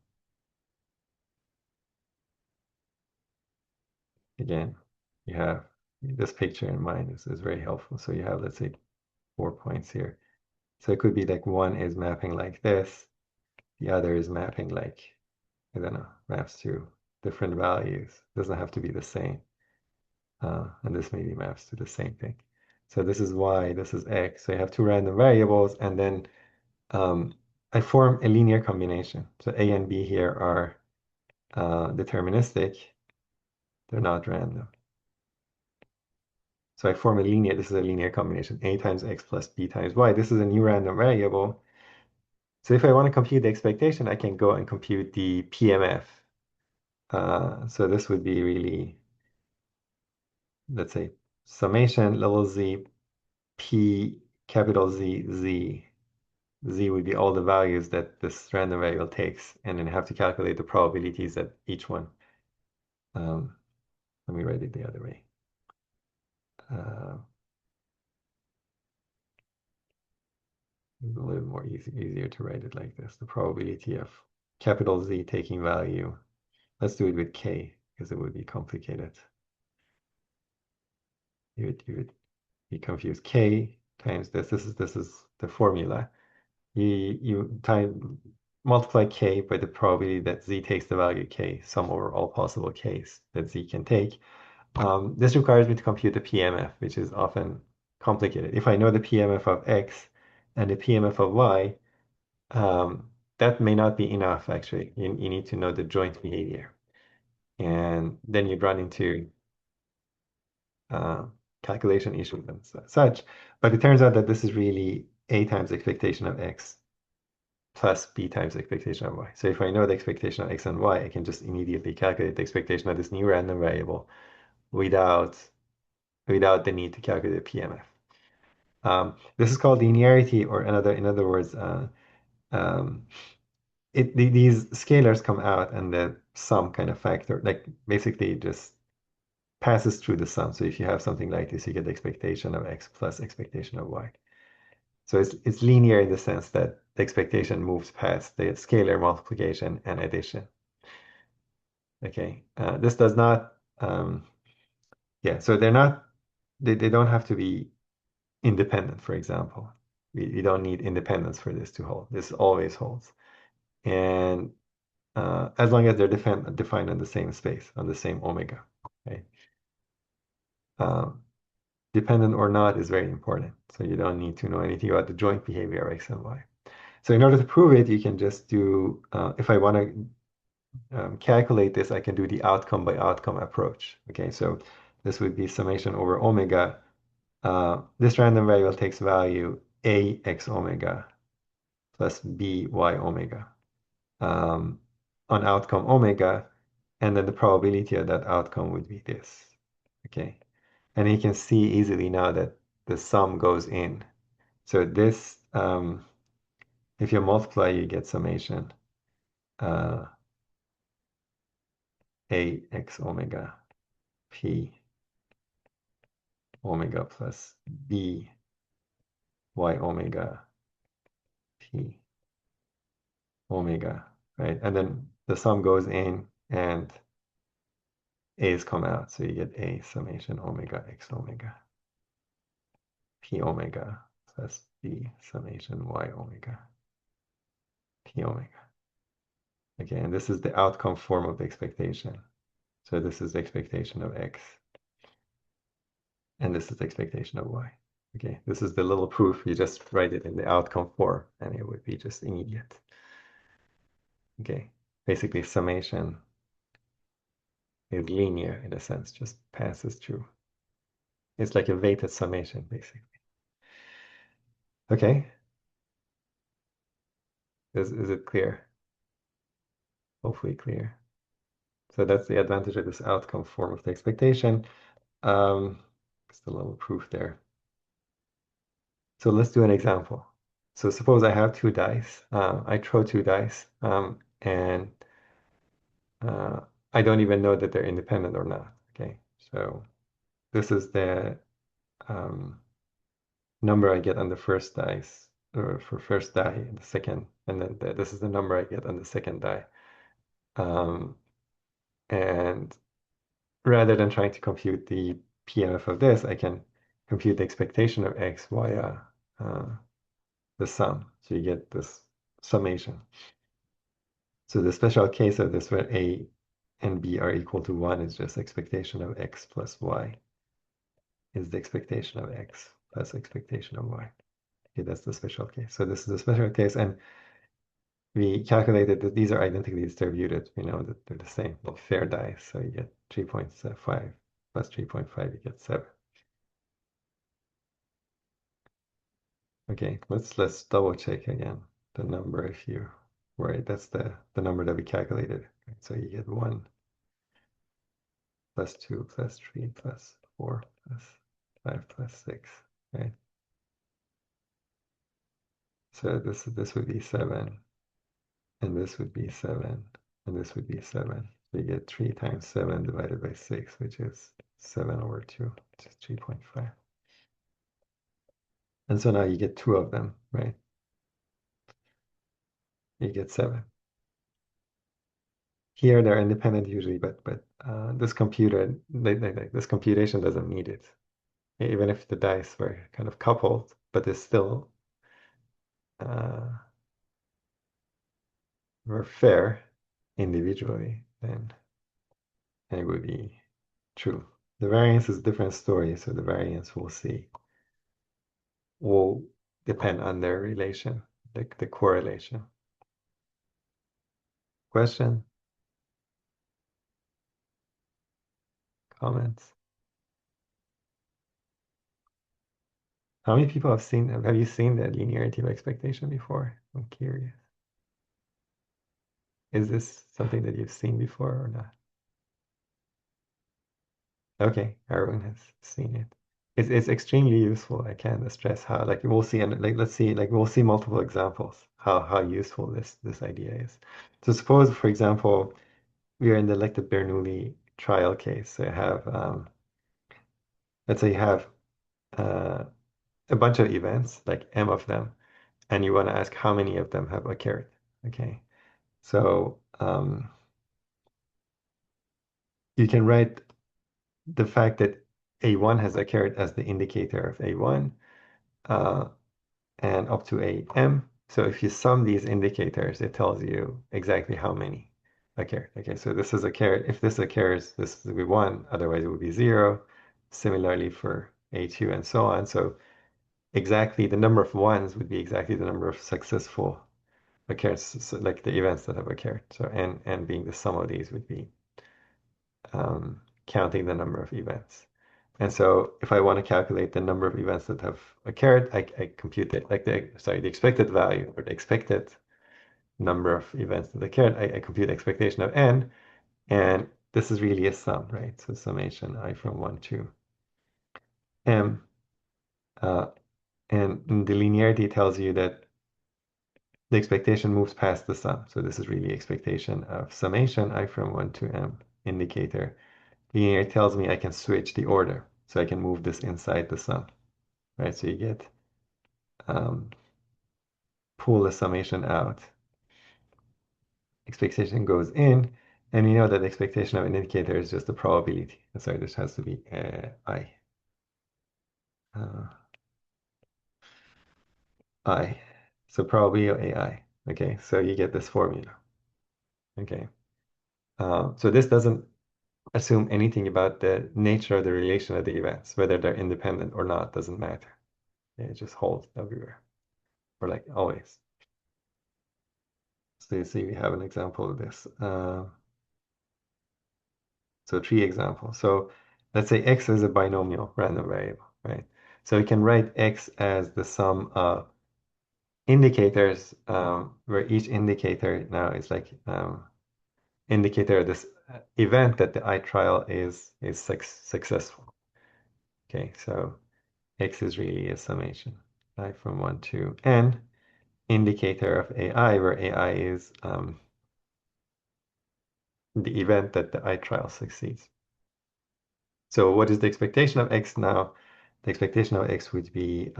again, you have this picture in mind. This is very helpful. So you have, let's say, 4 points here. So it could be like one is mapping like this, the other is mapping like, I don't know, maps to different values. Doesn't have to be the same. And this maybe maps to the same thing. So this is y, this is x. So you have two random variables, and then I form a linear combination. So a and b here are deterministic. They're not random. So I form a linear, this is a linear combination, a times x plus b times y. This is a new random variable. So if I want to compute the expectation, I can go and compute the PMF. So this would be really, let's say, summation little z, p, capital Z, z. Z would be all the values that this random variable takes, and then have to calculate the probabilities at each one. Let me write it the other way. It's a little more easier to write it like this. The probability of capital Z taking value. Let's do it with K, because it would be complicated. You confuse K times this. This is the formula. You multiply K by the probability that Z takes the value K, sum over all possible Ks that Z can take. This requires me to compute the PMF, which is often complicated. If I know the PMF of X and the PMF of Y, that may not be enough, actually. You need to know the joint behavior. And then you run into calculation issues and such. But it turns out that this is really A times expectation of X plus B times expectation of Y. So if I know the expectation of X and Y, I can just immediately calculate the expectation of this new random variable without the need to calculate PMF. This is called linearity, or in other words, these scalars come out and the sum kind of factor, like basically just passes through the sum. So if you have something like this, you get the expectation of X plus expectation of Y. So it's linear in the sense that the expectation moves past the scalar multiplication and addition. Okay, this does not, yeah, so they don't have to be independent, for example. We don't need independence for this to hold. This always holds. And as long as they're defined on the same space, on the same omega. Okay? Dependent or not is very important. So you don't need to know anything about the joint behavior of X and Y. So in order to prove it, you can just do, if I want to calculate this, I can do the outcome by outcome approach. Okay, so this would be summation over omega. This random variable takes value A x omega plus B y omega on outcome omega, and then the probability of that outcome would be this. Okay, and you can see easily now that the sum goes in. So this, if you multiply, you get summation A x omega P omega plus B y omega P omega, right? And then the sum goes in and A's come out. So you get A summation omega x omega P omega plus the summation y omega t omega. Okay, and this is the outcome form of the expectation. So this is the expectation of x, and this is the expectation of y. Okay, this is the little proof. You just write it in the outcome form, and it would be just immediate. Okay, basically summation is linear in a sense, just passes through. It's like a weighted summation, basically. Okay, is it clear? Hopefully clear. So that's the advantage of this outcome form of the expectation. Just a little proof there. So let's do an example. So suppose I have two dice. I throw two dice, and uh, I don't even know that they're independent or not. Okay, so this is the um, number I get on the first dice, or for first die, and the second, and then this is the number I get on the second die. Um, and rather than trying to compute the PMF of this, I can compute the expectation of x via uh, the sum. So you get this summation. So the special case of this where a and b are equal to 1 is just expectation of x plus y is the expectation of x plus expectation of y. Okay, that's the special case. So this is the special case, and we calculated that these are identically distributed. We know that they're the same, like fair dice. So you get 3.5 plus 3.5, you get 7. Okay, let's double check again the number if you right. That's the number that we calculated. So you get 1 plus 2 plus 3 plus 4 plus 5 plus 6, right? So this would be 7, and this would be 7, and this would be 7. So you get 3 times 7 divided by 6, which is 7 over 2, which is 3.5. And so now you get two of them, right? You get 7. Here they're independent usually, but this computer, this computation doesn't need it. Even if the dice were kind of coupled, but they still uh, were fair individually, then it would be true. The variance is a different story, so the variance we'll see will depend on their relation, the correlation. Question? Comments? How many people have you seen the linearity of expectation before? I'm curious. Is this something that you've seen before or not? Okay, everyone has seen it. It's extremely useful. I can't stress how, like we'll see, and like let's see, like we'll see multiple examples how useful this idea is. So suppose, for example, we are in the the Bernoulli trial case. So you have let's say you have uh, a bunch of events, like m of them, and you want to ask how many of them have occurred. Okay, so you can write the fact that A1 has occurred as the indicator of A1 uh, and up to AM. So if you sum these indicators, it tells you exactly how many occurred. Okay, so this is occurred. If this occurs, this would be 1, otherwise it would be 0. Similarly for A2 and so on. So exactly the number of ones would be exactly the number of successful occurrences, so like the events that have occurred. So n being the sum of these would be counting the number of events. And so if I want to calculate the number of events that have occurred, I compute it like the expected value or the expected number of events that occurred. I compute the expectation of n, and this is really a sum, right? So summation I from 1 to m. Uh, and the linearity tells you that the expectation moves past the sum. So this is really expectation of summation I from 1 to m indicator. Linear tells me I can switch the order. So I can move this inside the sum, right? So you get um, pull the summation out. Expectation goes in, and we know that the expectation of an indicator is just a probability. Sorry, this has to be I. Uh, I. So probability of AI. Okay, so you get this formula. Okay. So this doesn't assume anything about the nature of the relation of the events, whether they're independent or not, doesn't matter. It just holds everywhere, or like always. So you see, we have an example of this. So three examples. So let's say x is a binomial random variable, right? So we can write x as the sum of indicators, where each indicator now is like indicator of this event that the I trial is successful. Okay, so x is really a summation, right, from 1 to n, indicator of AI, where AI is the event that the I trial succeeds. So what is the expectation of x now? The expectation of x would be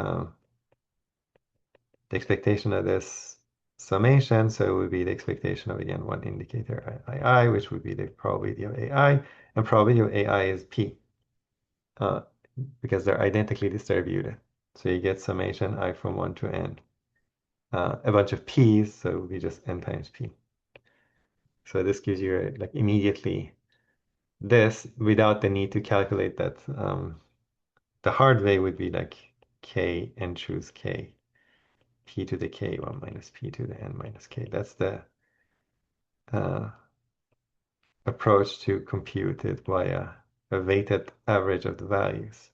the expectation of this summation, so it would be the expectation of, again, one indicator II, which would be the probability of AI, and probability of AI is P, uh, because they're identically distributed. So you get summation I from 1 to n. A bunch of P's, so it would be just n times P. So this gives you like immediately this without the need to calculate that. The hard way would be like k and choose k. P to the k 1 minus p to the n minus k. That's the uh, approach to compute it via a weighted average of the values.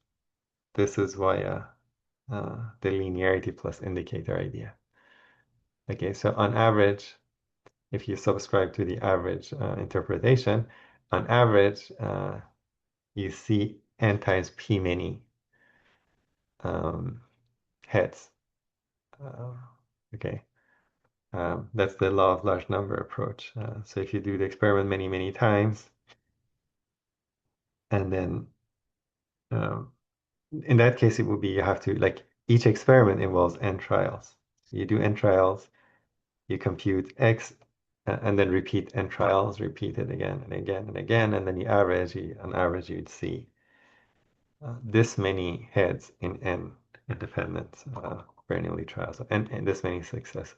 This is via the linearity plus indicator idea. Okay, so on average, if you subscribe to the average interpretation, on average, you see n times p many heads. Uh, okay. That's the law of large number approach. So if you do the experiment many, many times, and then um, in that case, it would be you have to, like, each experiment involves n trials. So you do n trials, you compute x, and then repeat n trials, repeat it again and again and again, and then you average, on average, you'd see this many heads in n independent Bernoulli trials, and this many successes.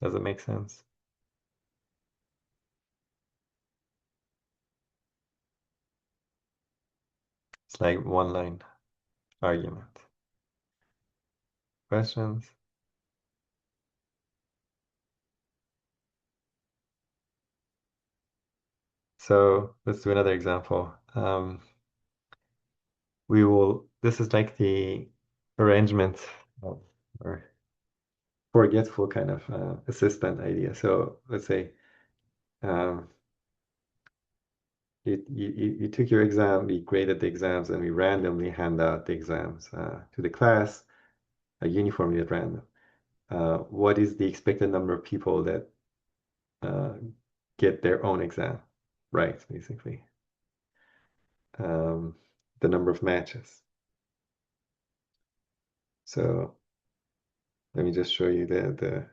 Does it make sense? It's like one line argument. Questions? So let's do another example. This is like the arrangement of, or forgetful kind of assistant idea. So let's say um, you took your exam, we graded the exams, and we randomly hand out the exams to the class, uniformly at random. What is the expected number of people that uh, get their own exam right, basically? Um, the number of matches. So let me just show you the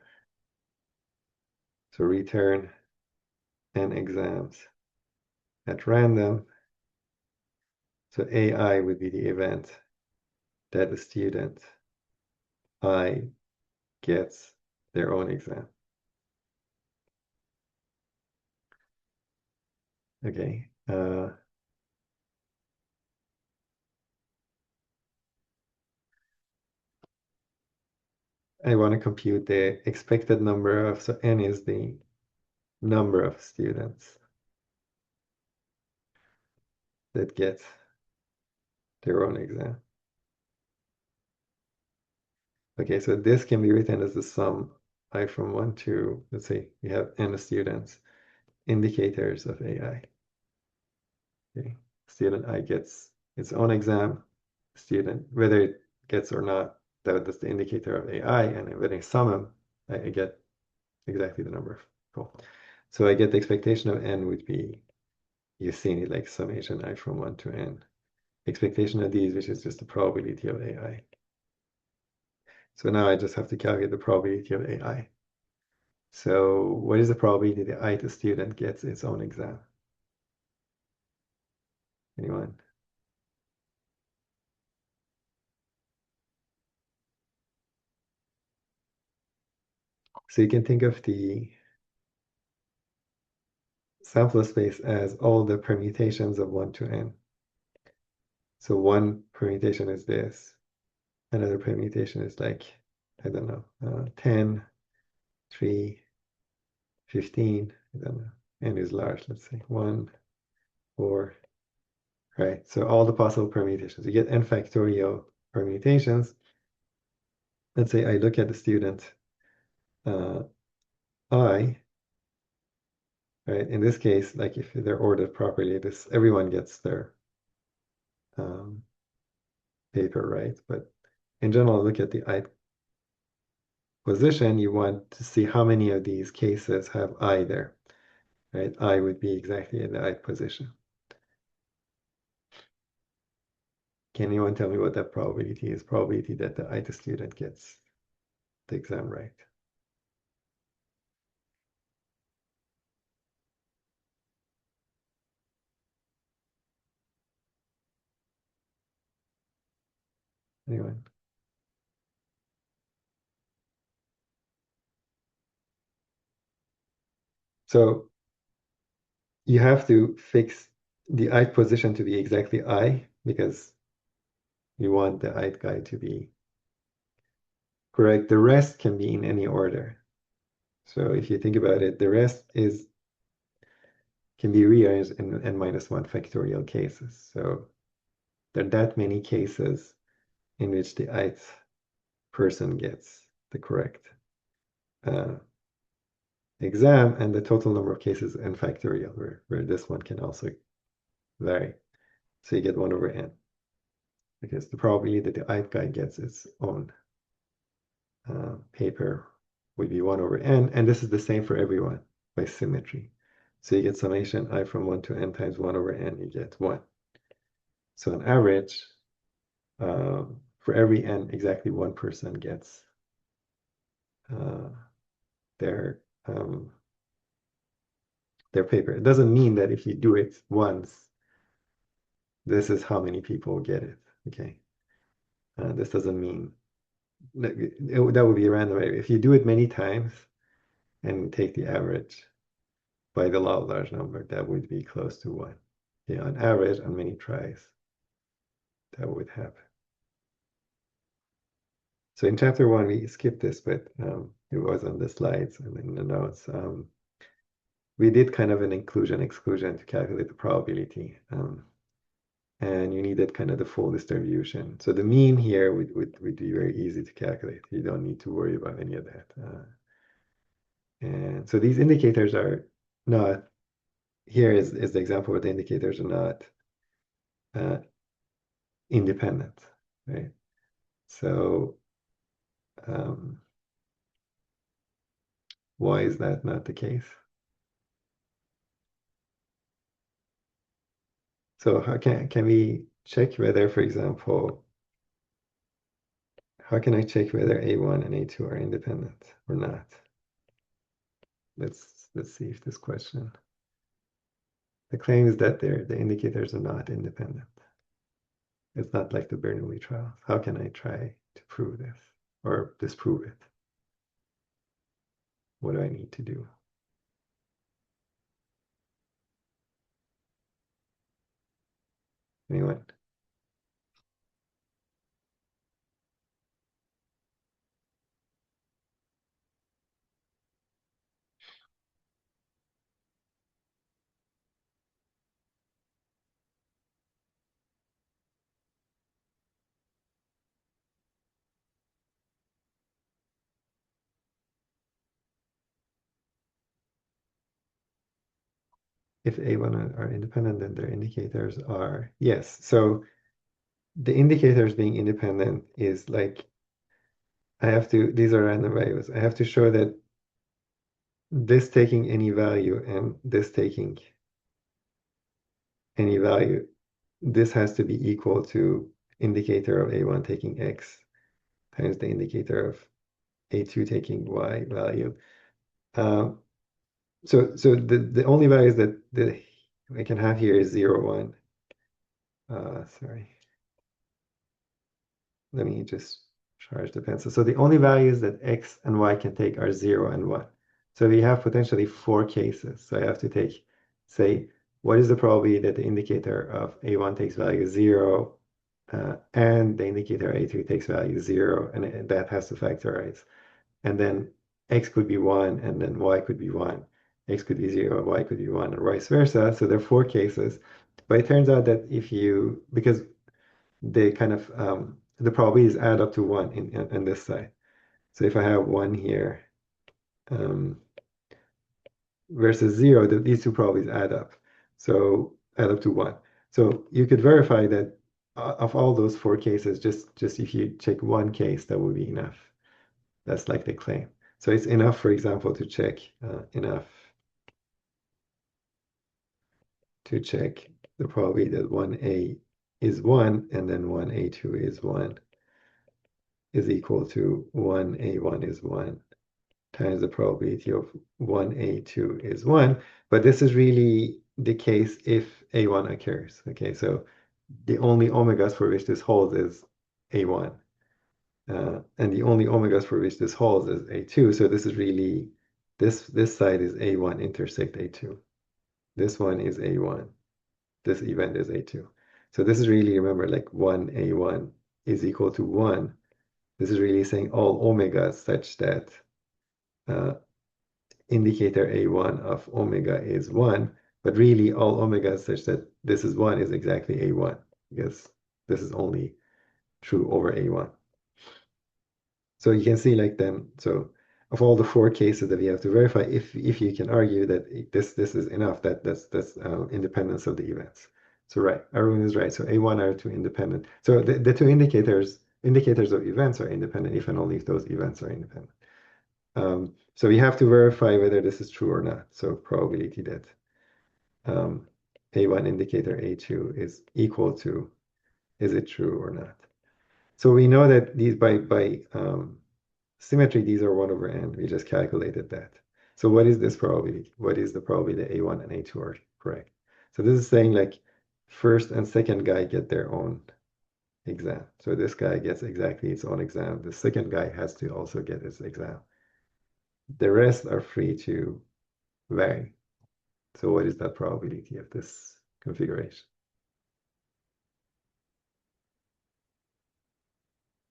so return n exams at random. So AI would be the event that the student I gets their own exam. Okay. I want to compute the expected number of, so n is the number of students that get their own exam. Okay, so this can be written as the sum I from 1 to, let's say we have n students, indicators of AI. Okay. Student I gets its own exam. Student, whether it gets or not, that's the indicator of AI, and when I sum them, I get exactly the number. Cool. So I get the expectation of n would be, you've seen it like summation I from 1 to n. Expectation of these, which is just the probability of AI. So now I just have to calculate the probability of AI. So what is the probability that I, the student, gets its own exam? Anyone? So you can think of the sample space as all the permutations of 1 to n. So one permutation is this. Another permutation is like, I don't know, 10, 3, 15, I don't know. N is large, let's say 1, 4, right? So all the possible permutations. You get n factorial permutations. Let's say I look at the student I, right? In this case, like if they're ordered properly, this everyone gets their um, paper, right? But in general, look at the I position. You want to see how many of these cases have I there, right? I would be exactly in the I position. Can anyone tell me what that probability is? Probability that the IT student gets the exam right. Anyone? So you have to fix the I position to be exactly I because you want the I guy to be correct. The rest can be in any order. So if you think about it, the rest is can be rearranged in n minus 1 factorial cases. So there are that many cases in which the ith person gets the correct uh, exam, and the total number of cases n factorial, where this one can also vary. So you get 1 over n, because the probability that the ith guy gets its own paper would be 1 over n, and this is the same for everyone by symmetry. So you get summation I from 1 to n times 1 over n, you get 1. So on average, for every n, exactly one person gets uh, their their paper. It doesn't mean that if you do it once, this is how many people get it. Okay, this doesn't mean that would be a random variable. If you do it many times and take the average by the law of large number, that would be close to 1. Okay, on average, on many tries, that would happen. So in chapter 1, we skipped this, but it was on the slides and in the notes. We did kind of an inclusion-exclusion to calculate the probability. And you needed kind of the full distribution. So the mean here would be very easy to calculate. You don't need to worry about any of that. And so these indicators are not, here is the example where the indicators are not uh, independent, right? So why is that not the case? So how can we check whether, for example, how can I check whether A1 and A2 are independent or not? Let's see if this question. The claim is that the indicators are not independent. It's not like the Bernoulli trials. How can I try to prove this or disprove it? What do I need to do? Anyone? If A1 are independent, then their indicators are yes. So the indicators being independent is like I have to, these are random variables. I have to show that this taking any value and this taking any value, this has to be equal to indicator of A1 taking X times the indicator of A2 taking Y value. So the only values that I can have here is 0, 1. Sorry. Let me just charge depends. So the only values that x and y can take are 0 and 1. So we have potentially 4 cases. So I have to take, say, what is the probability that the indicator of A1 takes value 0 and the indicator A2 takes value 0, and that has to factorize. And then x could be 1, and then y could be 1. X could be 0, y could be 1, or vice versa. So there are 4 cases. But it turns out that if you, because they kind of, the probabilities add up to 1 in this side. So if I have 1 here um, versus 0, these two probabilities add up. So add up to 1. So you could verify that of all those 4 cases, just if you check one case, that would be enough. That's like the claim. So it's enough, for example, to check enough to check the probability that 1a is 1 and then 1a2 is 1 is equal to 1a1 is 1 times the probability of 1a2 is 1. But this is really the case if a1 occurs. Okay, so the only omegas for which this holds is a1. And the only omegas for which this holds is a2. So this is really, this side is a1 intersect a2. This one is a1. This event is a2. So this is really, remember, like 1a1 is equal to 1. This is really saying all omegas such that uh, indicator a1 of omega is 1, but really all omegas such that this is 1 is exactly a1, because this is only true over a1. So you can see like then, so of all the 4 cases that we have to verify, if you can argue that this is enough, that's independence of the events. So right, Arun is right. So A1 are 2 independent. So the 2 indicators of events are independent if and only if those events are independent. So we have to verify whether this is true or not. So probability that A1 indicator A2 is equal to, is it true or not? So we know that these by symmetry, these are 1 over n. We just calculated that. So what is this probability? What is the probability that A1 and A2 are correct? So this is saying like first and second guy get their own exam. So this guy gets exactly its own exam. The second guy has to also get its exam. The rest are free to vary. So what is that probability of this configuration?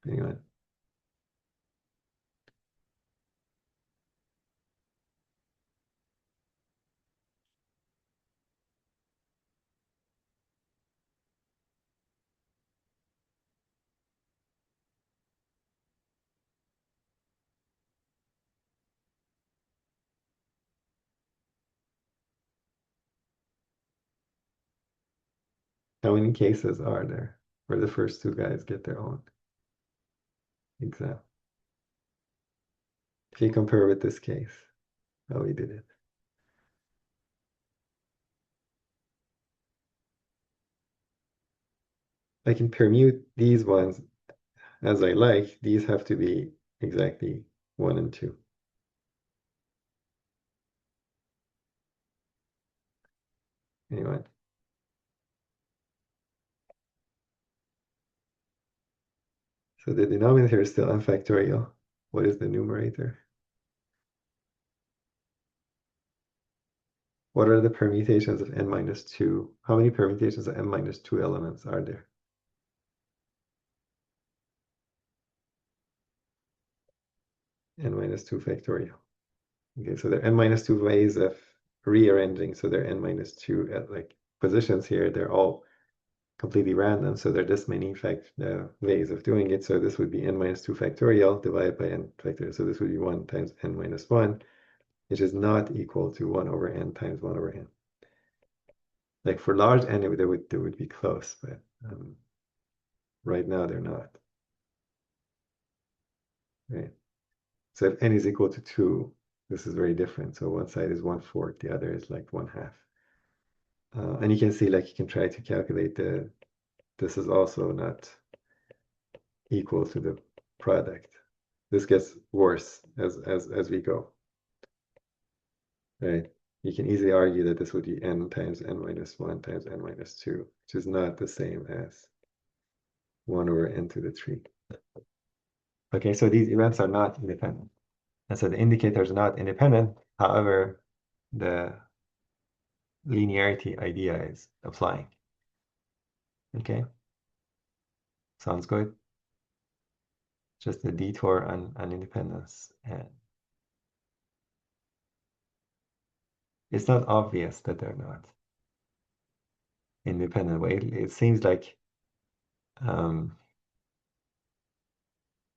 Anyone? How many cases are there where the first 2 guys get their own exam? If you compare with this case, how we did it. I can permute these ones as I like. These have to be exactly 1 and 2. Anyway, so the denominator is still n factorial. What is the numerator? What are the permutations of n minus 2? How many permutations of n minus 2 elements are there? N minus 2 factorial. Okay, so there are n minus 2 ways of rearranging. So there are n minus 2 at like positions here. They're all completely random. So there are this many ways of doing it. So this would be n minus 2 factorial divided by n factorial. So this would be 1 times n minus 1, which is not equal to 1 over n times 1 over n. Like for large n, they would be close, but right now they're not. Right. So if n is equal to 2, this is very different. So one side is 1/4, the other is like 1/2. And you can see, like, you can try to calculate this is also not equal to the product. This gets worse as we go. Right? You can easily argue that this would be n times n minus 1 times n minus 2, which is not the same as 1 over n to the 3. Okay, so these events are not independent. And so the indicator is not independent. However, the linearity idea is applying. Okay, sounds good. Just a detour on independence. And it's not obvious that they're not independent. Way it seems like um,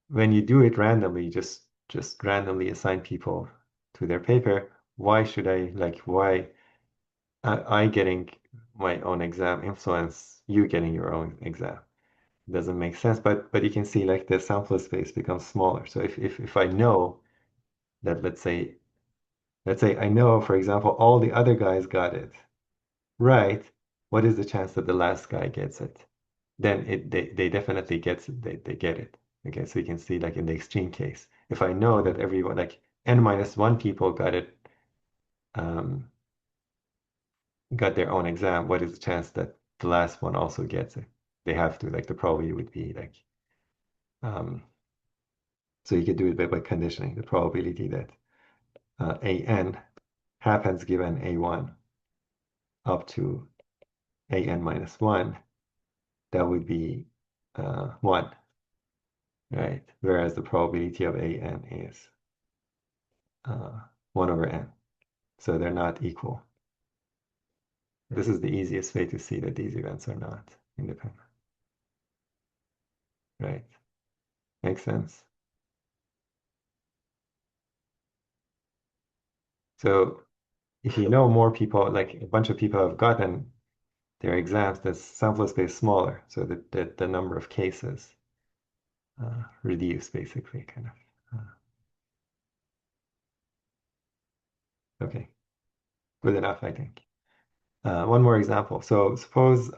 when you do it randomly, just randomly assign people to their paper, why should I like why I getting my own exam influence you getting your own exam? It doesn't make sense, but you can see like the sample space becomes smaller. So if I know that let's say I know, for example, all the other guys got it right, what is the chance that the last guy gets it? Then they definitely gets it, they get it. Okay, so you can see like in the extreme case, if I know that everyone like n minus one people um, got their own exam, what is the chance that the last one also gets it? They have to, like the probability would be like um, so you could do it by conditioning the probability that an happens given a1 up to an minus 1, that would be 1, right? Whereas the probability of an is 1 over n. So they're not equal. This is the easiest way to see that these events are not independent, right? Makes sense? So if you know more people, like a bunch of people have gotten their exams, the sample space smaller, so that the number of cases reduce basically, kind of. Okay, good enough, I think. One more example. So suppose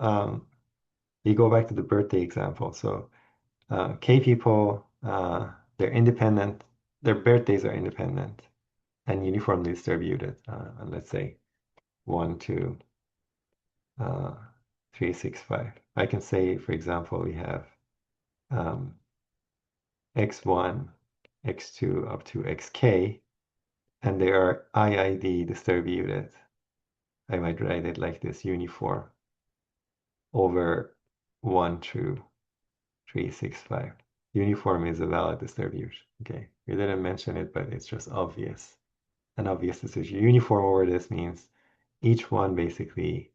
you go back to the birthday example. So K people, they're independent, their birthdays are independent and uniformly distributed. And let's say 1, 2, 3, 6, 5. I can say, for example, we have um, x1, x2 up to xk, and they are IID distributed. I might write it like this, uniform over 1 through 3, 6, 5. Uniform is a valid distribution. Okay, we didn't mention it, but it's just obvious. An obvious decision. Uniform over this means each one basically,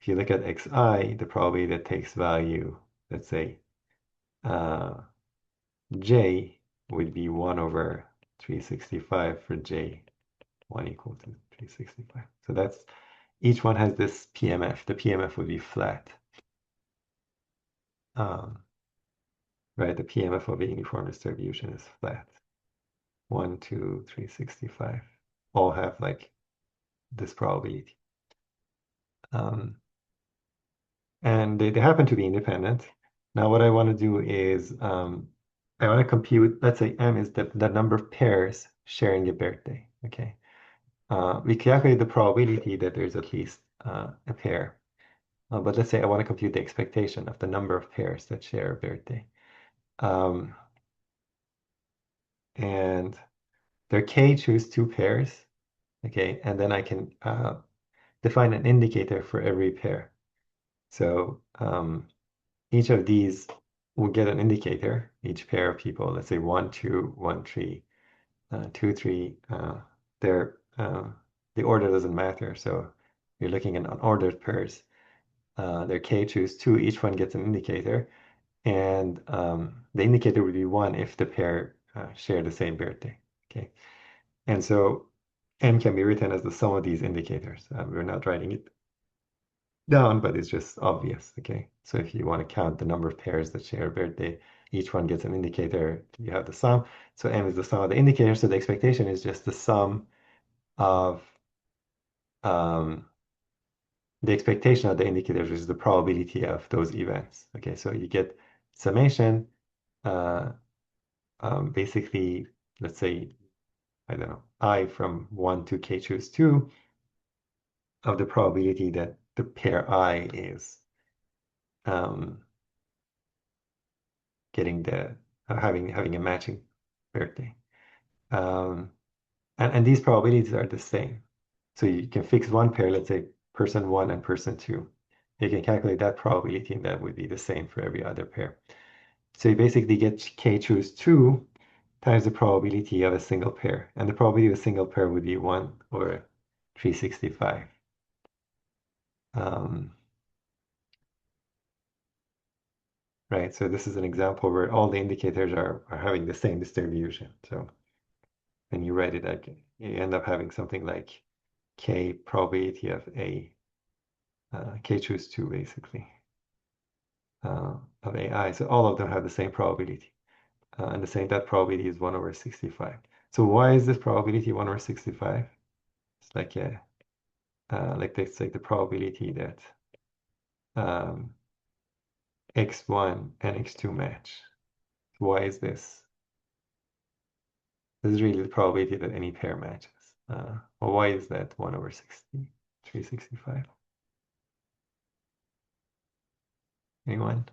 if you look at xi, the probability that takes value, let's say uh, j would be 1 over 365 for j 1 equal to 365. So that's each one has this PMF. The PMF would be flat. Um, right, the PMF of a uniform distribution is flat. 1, 2, 365 all have like this probability. And they happen to be independent. Now what I want to do is I want to compute, let's say m is the number of pairs sharing a birthday, okay? We calculate the probability that there's at least a pair. But let's say I want to compute the expectation of the number of pairs that share a birthday. Um, and their k choose 2 pairs, okay? And then I can define an indicator for every pair. So each of these will get an indicator, each pair of people, let's say 1, 2, 1, 3, 2, 3. They're, the order doesn't matter. So you're looking at unordered pairs. Their k choose 2, each one gets an indicator. And the indicator would be 1 if the pair share the same birthday. Okay. And so m can be written as the sum of these indicators. We're not writing it down, but it's just obvious, okay? So if you want to count the number of pairs that share a birthday, each one gets an indicator, you have the sum. So m is the sum of the indicators, so the expectation is just the sum of the expectation of the indicators, which is the probability of those events. Okay, so you get summation, uh, basically, let's say, I don't know, I from 1 to k choose 2 of the probability that the pair I is um, getting having a matching birthday. Um, and these probabilities are the same. So you can fix one pair, let's say person one and person two. You can calculate that probability, and that would be the same for every other pair. So you basically get k choose 2 times the probability of a single pair. And the probability of a single pair would be 1 over 365. Um, right, so this is an example where all the indicators are having the same distribution. So when you write it, you end up having something like k probability of a, k choose 2 basically, of AI. So all of them have the same probability. And the same, that probability is 1 over 65. So why is this probability 1 over 65? It's like let's take the probability that um, x1 and x2 match. Why is this? This is really the probability that any pair matches. Well, why is that 1 over 60, 365? Anyone?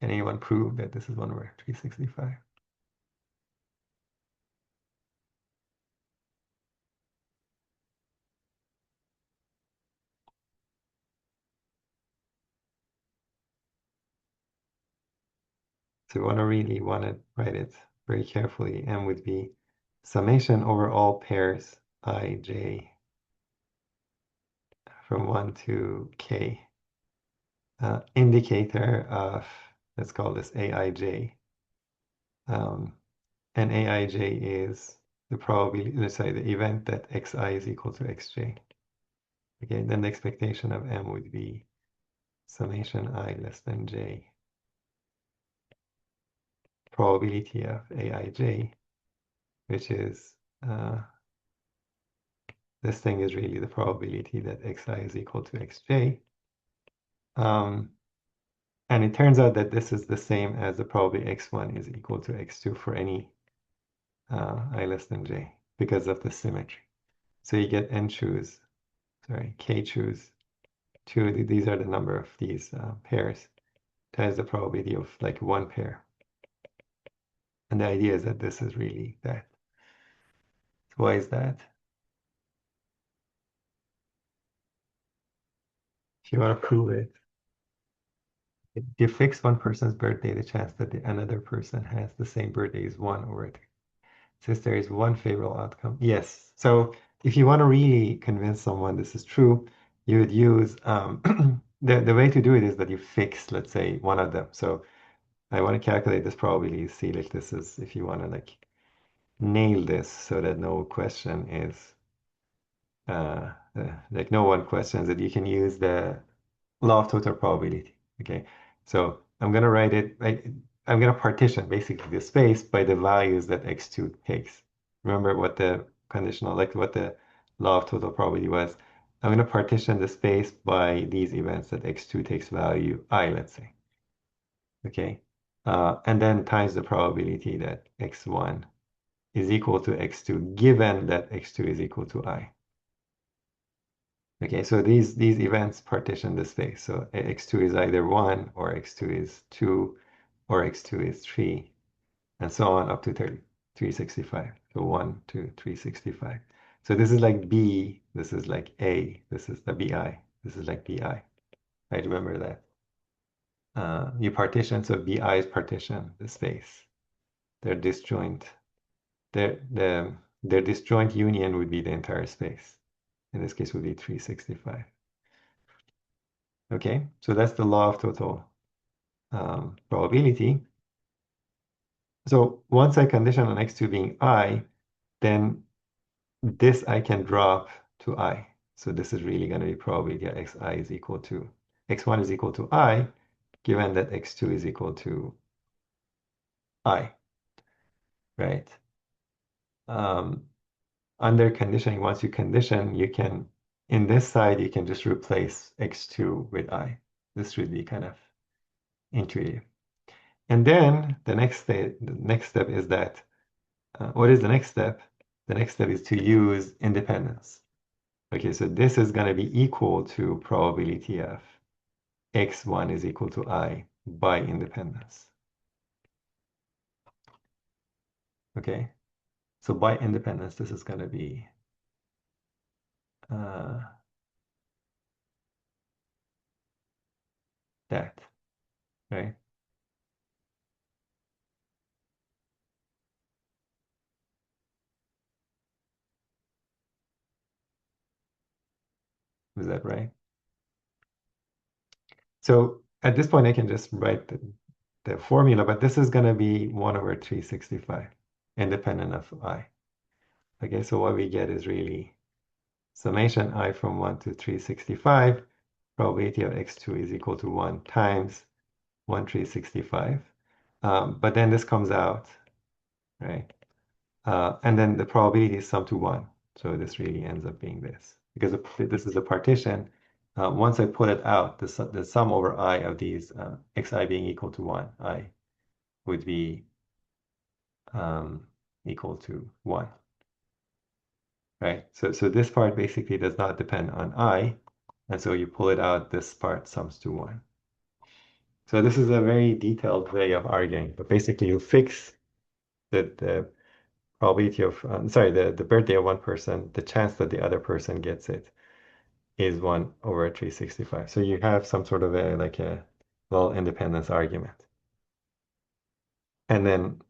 Can anyone prove that this is 1 over 365? So we really want to write it very carefully. M would be summation over all pairs ij from 1 to k. Indicator of, let's call this aij. And aij is the probability, let's say the event that xi is equal to xj. Okay, then the expectation of M would be summation I less than j. Probability of aij, which is this thing is really the probability that xi is equal to xj. And it turns out that this is the same as the probability x1 is equal to x2 for any I less than j because of the symmetry. So you get n choose, sorry, k choose 2. These are the number of these pairs times the probability of like one pair. And the idea is that this is really that. Why is that? If you want to prove it, if you fix one person's birthday, the chance that another person has the same birthday is 1 over 3. Since there is one favorable outcome. Yes. So if you want to really convince someone this is true, you would use the way to do it is that you fix, let's say, one of them. So I want to calculate this probability, see like this is if you want to like nail this so that no question is like no one questions it. You can use the law of total probability. Okay, so I'm gonna write it. I'm gonna partition basically the space by the values that x2 takes. Remember what the conditional, like what the law of total probability was. I'm gonna partition the space by these events that x2 takes value I, let's say. Okay, and then times the probability that x1 is equal to x2, given that x2 is equal to I. Okay, so these events partition the space. So x2 is either 1, or x2 is 2, or x2 is 3, and so on up to 365. So 1, 2, 365. So this is like B, this is like A, this is the BI, this is like BI. I remember that. You partition, so BI is partition the space. Their disjoint, their disjoint union would be the entire space. In this case would be 365. Okay, so that's the law of total probability. So once I condition on x2 being I, then this I can drop to I. So this is really going to be probability that xi is equal to, x1 is equal to I, given that x2 is equal to I, right? Um, Under conditioning, once you condition, you can, in this side, you can just replace x2 with I. This should be kind of intuitive. And then the next step is that, what is the next step? the next step is to use independence. Okay, so this is going to be equal to probability of x1 is equal to I by independence. Okay, so by independence, this is going to be that, right? Is that right? So at this point, I can just write the formula, but this is going to be 1 over 365, independent of I. Okay, so what we get is really summation I from 1 to 365, probability of x2 is equal to 1 times 1 365. But then this comes out, right? And then the probability is sum to 1. So this really ends up being this. Because this is a partition, once I put it out, the sum over I of these xi being equal to 1, I would be equal to 1. Right? So this part basically does not depend on I. And so you pull it out, this part sums to 1. So this is a very detailed way of arguing. But basically you fix the probability of, the birthday of one person, the chance that the other person gets it is 1 over 365. So you have some sort of a well independence argument. And then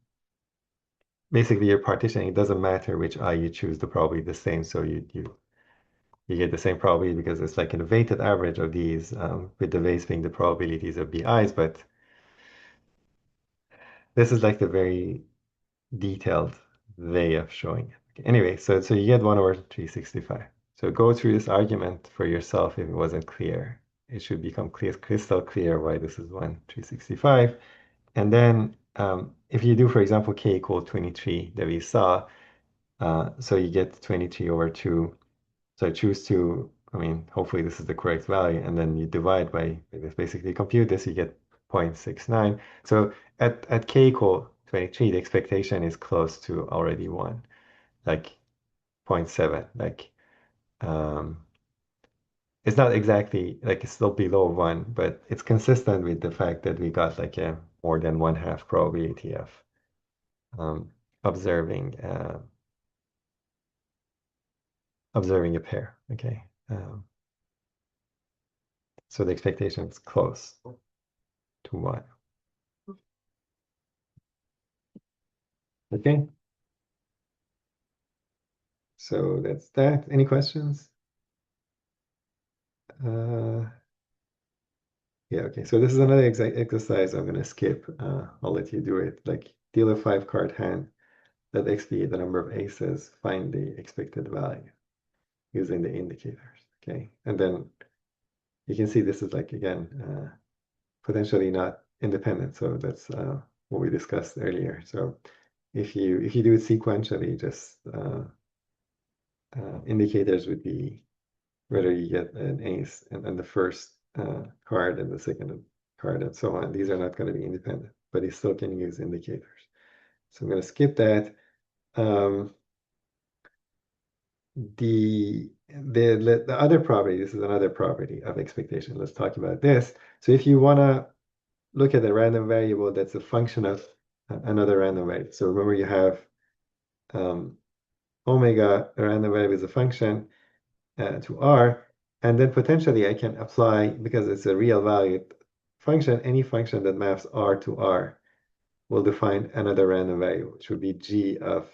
basically your partitioning, it doesn't matter which I you choose, the probability the same. So you get the same probability because it's like a weighted average of these, with the weights being the probabilities of the I's, but this is like the very detailed way of showing it. Okay. Anyway, so you get 1 over 365. So go through this argument for yourself if it wasn't clear. It should become crystal clear why this is 1 365. And then if you do, for example, k equal 23 that we saw, so you get 23 over 2. So I choose to, I mean, hopefully this is the correct value, and then you divide by, basically compute this, you get 0.69. So at k equal 23, the expectation is close to already 1, like 0.7. Like, it's not exactly, like it's still below 1, but it's consistent with the fact that we got like a more than 1/2 probability of observing observing a pair, okay? So the expectation is close to 1. Okay, so that's that. Any questions? Yeah, okay. So this is another exercise I'm going to skip. I'll let you do it. Like deal a 5-card hand. Let X be the number of aces. Find the expected value using the indicators. Okay, and then you can see this is like again potentially not independent. So that's what we discussed earlier. So if you do it sequentially, just indicators would be whether you get an ace and then the first card and the second card and so on. These are not going to be independent, but you still can use indicators. So I'm going to skip that. The other property, this is another property of expectation. Let's talk about this. So if you want to look at a random variable that's a function of another random variable. So remember you have omega, a random variable is a function to R, and then potentially I can apply, because it's a real valued function, any function that maps R to R will define another random variable, which would be g of